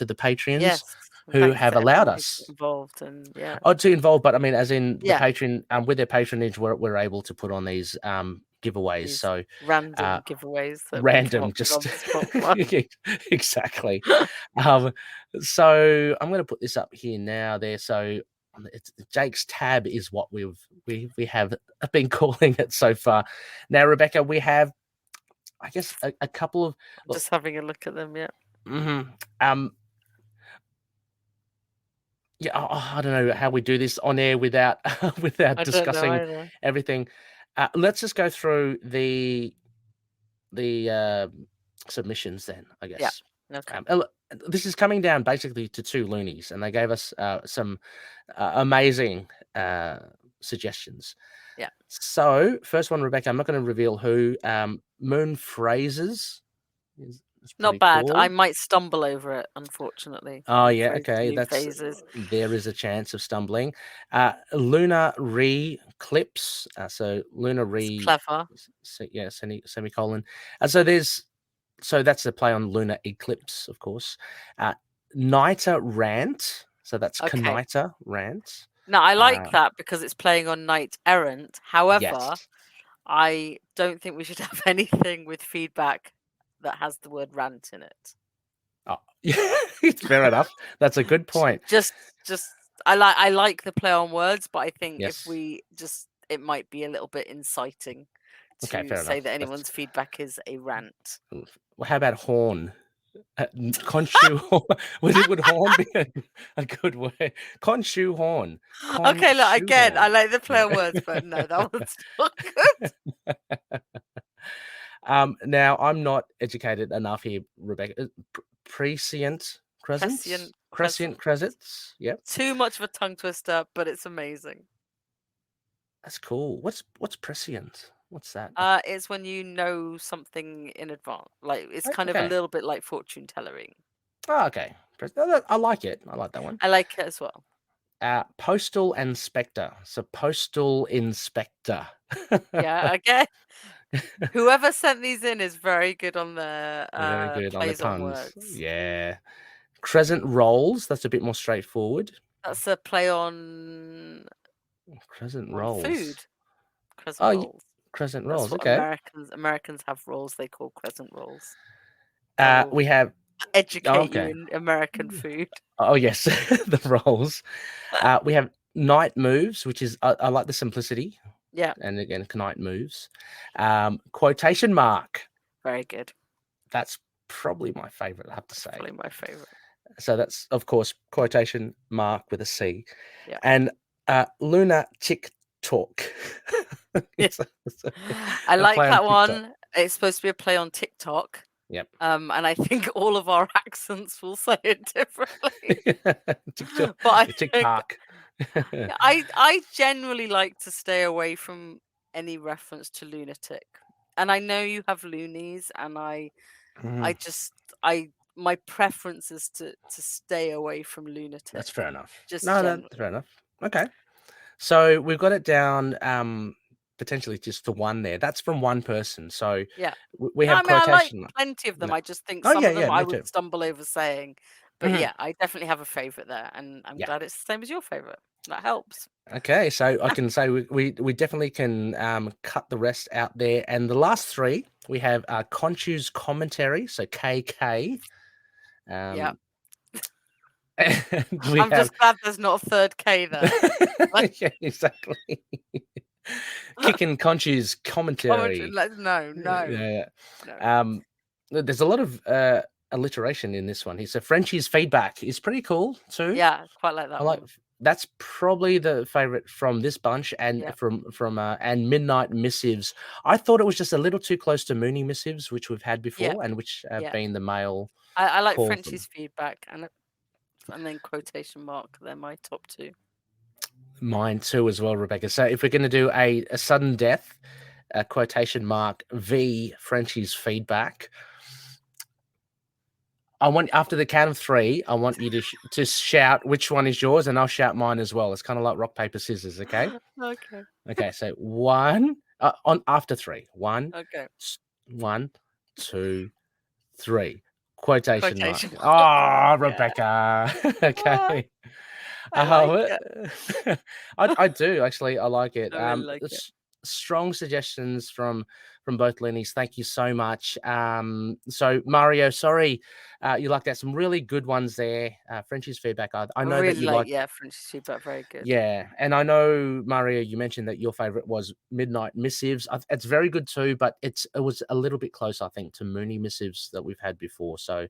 the Patreons Yes. who Thanks have to allowed everyone us who's involved and yeah. to involve. But I mean, as in the Yeah. Patreon, with their patronage, we're able to put on these giveaways. These So random giveaways that we come random, up with just on the spot. exactly. So I'm going to put this up here now. There, so it's Jake's tab is what we have been calling it so far. Now, Rebecca, we have, I guess, a couple of. Just having a look at them, yeah. Yeah, I don't know how we do this on air without discussing everything. Let's just go through the submissions then, I guess. Yeah. Okay. This is coming down basically to two loonies, and they gave us some amazing suggestions. Yeah. So first one, Rebecca, I'm not going to reveal who. Moon Phrases. Not bad. Cool. I might stumble over it, unfortunately. Oh yeah, okay. That's phases. There is a chance of stumbling. Luna Re Clips. So Luna Re. Clever. Yeah, semicolon. So that's a play on Lunar Eclipse, of course. Nita Rant. So that's Kanita Rant. Now I like that because it's playing on Knight Errant. However, yes. I don't think we should have anything with feedback that has the word rant in it. Oh, fair enough. That's a good point. Just I like the play on words, but I think Yes. if we it might be a little bit inciting to say enough. that anyone's feedback is a rant. Well, how about horn? Khonshu horn. Would horn be a good word? Khonshu horn. Okay, look, again, horn. I like the play on words, but no, that one's not good. Now I'm not educated enough here, Rebecca. Prescient crescents. Yep. Too much of a tongue twister, but it's amazing. That's cool. What's prescient? What's that? It's when you know something in advance. Like it's kind of a little bit like fortune telling. Oh, okay. I like it. I like that one. I like it as well. Postal Inspector. So Postal Inspector. Yeah, again. Whoever sent these in is very good on the very good plays on the on puns. words. Yeah. Crescent Rolls. That's a bit more straightforward. That's a play on Crescent Rolls. Food. Crescent rolls. Crescent That's rolls. what Okay. Americans have rolls they call crescent rolls. We have educate you in American food. Oh yes, the rolls. We have Night Moves, which is I like the simplicity. Yeah. And again, Night Moves. Quotation mark. Very good. That's probably my favorite, I have to say. Probably my favorite. So that's, of course, quotation mark with a C. Yeah. And Luna TikTok. Yes. I like that one. It's supposed to be a play on TikTok. Yep. And I think all of our accents will say it differently. TikTok. But TikTok. I generally like to stay away from any reference to lunatic. And I know you have loonies, and my preference is to stay away from lunatic. That's fair enough. That's fair enough. Okay. So we've got it down potentially just for one there. That's from one person. So yeah, we have quotation. I like plenty of them. I just think some of them I would stumble over saying. But yeah, I definitely have a favorite there, and I'm Yeah. glad it's the same as your favorite. That helps. Okay, so I can say we definitely can cut the rest out there. And the last three, we have KHONSHU'S commentary, so KK. Yeah. And we I'm just glad there's not a third K there. yeah, exactly. Kicking KHONSHU'S commentary. No. Yeah. No. There's a lot of alliteration in this one. He said Frenchie's feedback is pretty cool too. Yeah, quite like that I like one. that's probably the favorite from this bunch, and Yeah. from and Midnight Missives. I thought it was just a little too close to Moony Missives, which we've had before, and which have been the male. I like call Frenchie's feedback and then quotation mark. They're my top two. Mine too as well, Rebecca. So if we're going to do a sudden death, quotation mark V Frenchie's feedback. I want, after the count of three, I want you to shout which one is yours, and I'll shout mine as well. It's kind of like rock, paper, scissors, okay? Okay. Okay, so one, on after three. One, Okay. 1, 2, 3. Quotation mark. Quotation Oh, Rebecca. Okay. I like it. I do actually. I like it. I really like it. Strong suggestions from both Lennies. Thank you so much. So Mario, sorry, you like that. Some really good ones there. Frenchie's feedback. I know really that you like. Yeah, Frenchie's feedback, very good. Yeah, and I know Mario, you mentioned that your favorite was Midnight Missives. It's very good too, but it was a little bit close, I think, to Moony Missives that we've had before. So,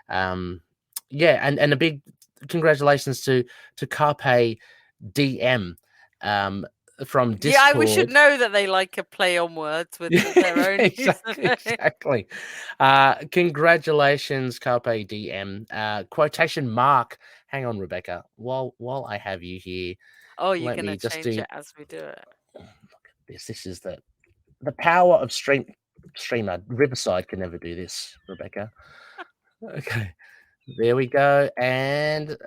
yeah, and a big congratulations to Carpe DM from Discord. Yeah, we should know that they like a play on words with their own. Exactly. Congratulations, Carpe DM. Quotation mark. Hang on, Rebecca. While I have you here. Oh, you're going to change it as we do it. Look at this. This is the power of streamer. Riverside can never do this, Rebecca. Okay. There we go. And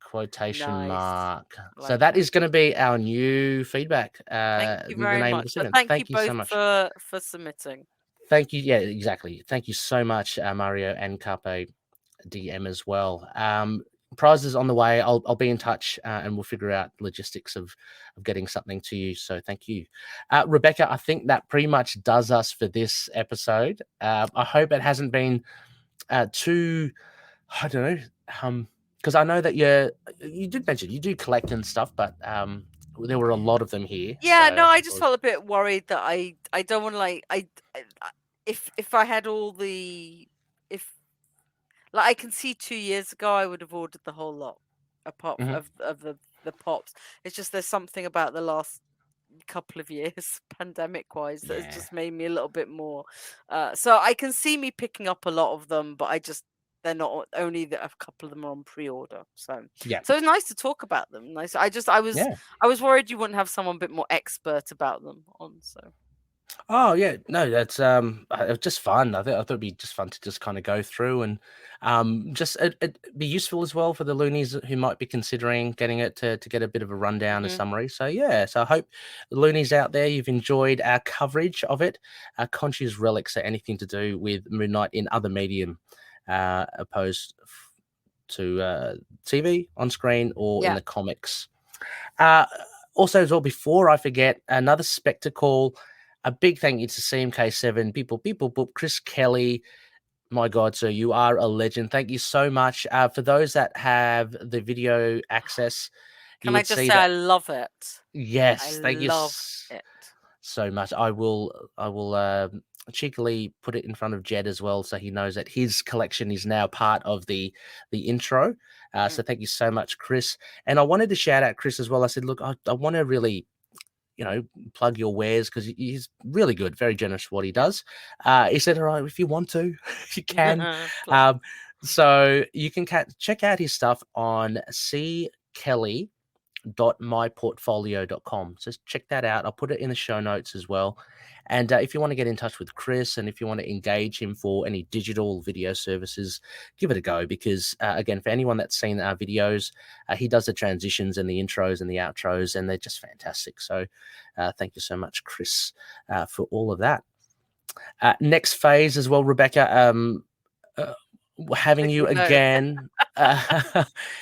quotation mark. So that is going to be our new feedback. Thank you very much. Thank you both so much for submitting. Thank you. Yeah, exactly. Thank you so much, Mario and Carpe DM as well. Prizes on the way. I'll be in touch and we'll figure out logistics of getting something to you. So thank you, Rebecca. I think that pretty much does us for this episode. I hope it hasn't been too, I don't know, because I know that you did mention you do collect and stuff, but there were a lot of them here. Yeah, so no, I just felt a bit worried that I don't want to if I had all the I can see 2 years ago I would have ordered the whole lot apart of the pops. It's just there's something about the last couple of years pandemic wise that has just made me a little bit more so I can see me picking up a lot of them, but they're not only that a couple of them are on pre-order. So so it's nice to talk about them. Nice. I was worried you wouldn't have someone a bit more expert about them on. So oh yeah, no, that's it was just fun. I thought it'd be just fun to just kind of go through and just it'd be useful as well for the loonies who might be considering getting it to get a bit of a rundown, a summary. So yeah, so I hope the loonies out there, you've enjoyed our coverage of it. KHONSHU'S Relics are anything to do with Moon Knight in other medium, opposed to TV on screen or in the comics. Also as well, before I forget, another spectacle. A big thank you to CMK7, people, Chris Kelly. My God, sir, you are a legend. Thank you so much. For those that have the video access, can I just say I love it? Yes, thank you it so much. I will cheekily put it in front of Jed as well, so he knows that his collection is now part of the intro. So thank you so much, Chris. And I wanted to shout out Chris as well. I said, look, I want to really, plug your wares because he's really good, very generous for what he does. He said, all right, if you want to, you can. So you can check out his stuff on ckelly.myportfolio.com. So check that out. I'll put it in the show notes as well. And if you want to get in touch with Chris and if you want to engage him for any digital video services, give it a go because, again, for anyone that's seen our videos, he does the transitions and the intros and the outros, and they're just fantastic. So thank you so much, Chris, for all of that. Next phase as well, Rebecca. having you Taking note. again.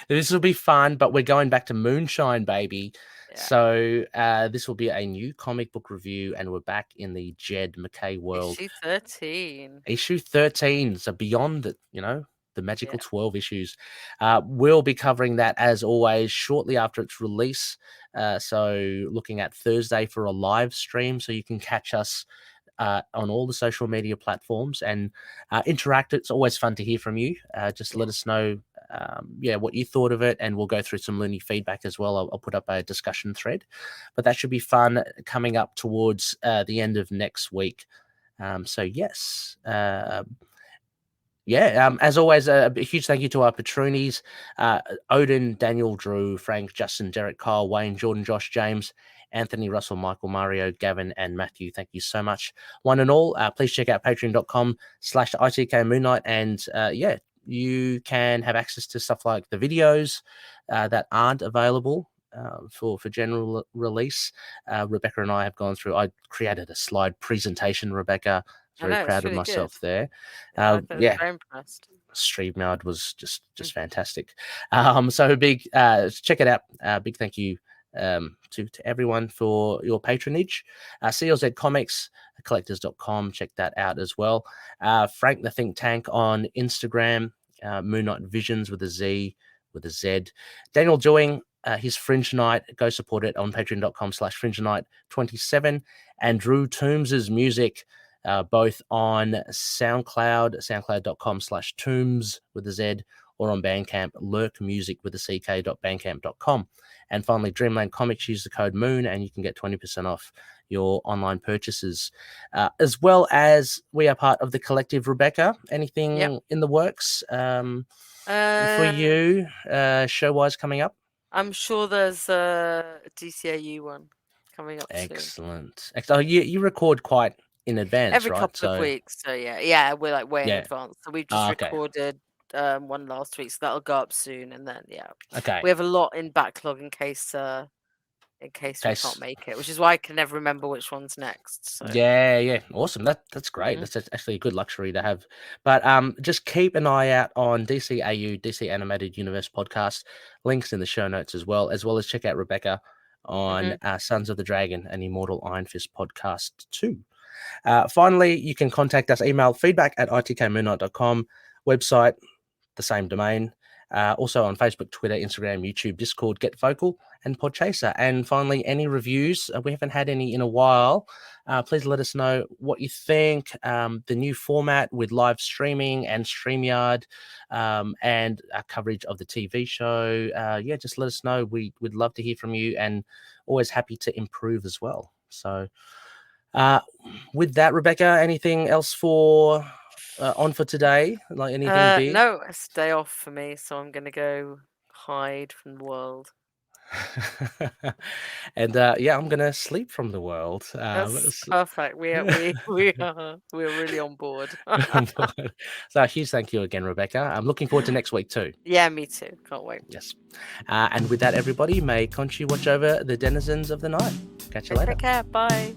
This will be fun, but we're going back to Moonshine, baby. Yeah. So this will be a new comic book review, and we're back in the Jed McKay world. Issue 13. Issue 13, so beyond the, the magical Yeah. 12 issues. We'll be covering that, as always, shortly after its release. So looking at Thursday for a live stream, so you can catch us on all the social media platforms and interact. It's always fun to hear from you. Just let us know what you thought of it, and we'll go through some Looney feedback as well. I'll put up a discussion thread, but that should be fun coming up towards the end of next week. So yes, as always, a huge thank you to our patroonies, Odin, Daniel, Drew, Frank, Justin, Derek, Kyle, Wayne, Jordan, Josh, James, Anthony, Russell, Michael, Mario, Gavin, and Matthew. Thank you so much, one and all. Please check out patreon.com/ITK Moon Knight, and you can have access to stuff like the videos that aren't available for general release. Rebecca and I have gone through. I created a slide presentation, Rebecca. Very proud of myself there. Very impressed. StreamYard was just fantastic. So big, check it out. Big thank you to everyone for your patronage. CLZ Comics, collectors.com. Check that out as well. Frank the Think Tank on Instagram. Moon Knight Visions with a Z, with a Z. Daniel doing his Fringe Night. Go support it on patreon.com/Fringe Night 27. And Drew Toombs' music. Both on SoundCloud, soundcloud.com/Tombs with a Z, or on Bandcamp, Lurk Music with a CK.bandcamp.com. And finally, Dreamland Comics, use the code MOON and you can get 20% off your online purchases. As well as we are part of the Collective, Rebecca. Anything in the works for you, show-wise, coming up? I'm sure there's a DCAU one coming up soon. Excellent. Oh, you record quite in advance, every right? couple of weeks. So yeah, we're like way in Yeah. advance. So we've just okay. recorded one last week, so that'll go up soon, and then Okay. we have a lot in backlog in case we can't make it, which is why I can never remember which one's next. So. Yeah, awesome. That's great. That's actually a good luxury to have. But just keep an eye out on DCAU, DC Animated Universe podcast. Links in the show notes as well as check out Rebecca on Sons of the Dragon and Immortal Iron Fist podcast too. Finally, you can contact us, email feedback@itkmoonnight.com, website, the same domain. Also on Facebook, Twitter, Instagram, YouTube, Discord, Get Vocal, and Podchaser. And finally, any reviews. We haven't had any in a while. Please let us know what you think. The new format with live streaming and StreamYard and our coverage of the TV show. Just let us know. We'd love to hear from you, and always happy to improve as well. So with that, Rebecca, anything else for today? Like anything big? No, it's a day off for me, so I'm gonna go hide from the world. And I'm gonna sleep from the world. That's perfect. We're really on board. So huge thank you again, Rebecca. I'm looking forward to next week too. Yeah, me too. Can't wait. Yes. And with that, everybody, may Khonshu watch over the denizens of the night. Catch you later. Take care. Bye.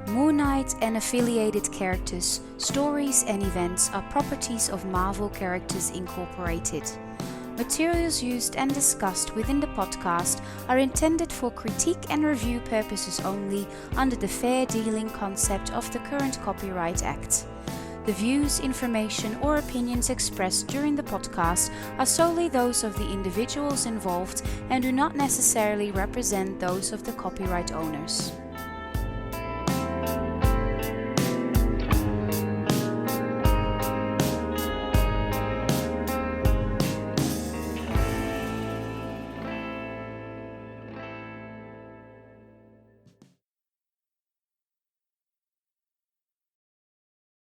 Moon Knight and affiliated characters, stories and events are properties of Marvel Characters Incorporated. Materials used and discussed within the podcast are intended for critique and review purposes only under the fair dealing concept of the current Copyright Act. The views, information or opinions expressed during the podcast are solely those of the individuals involved and do not necessarily represent those of the copyright owners.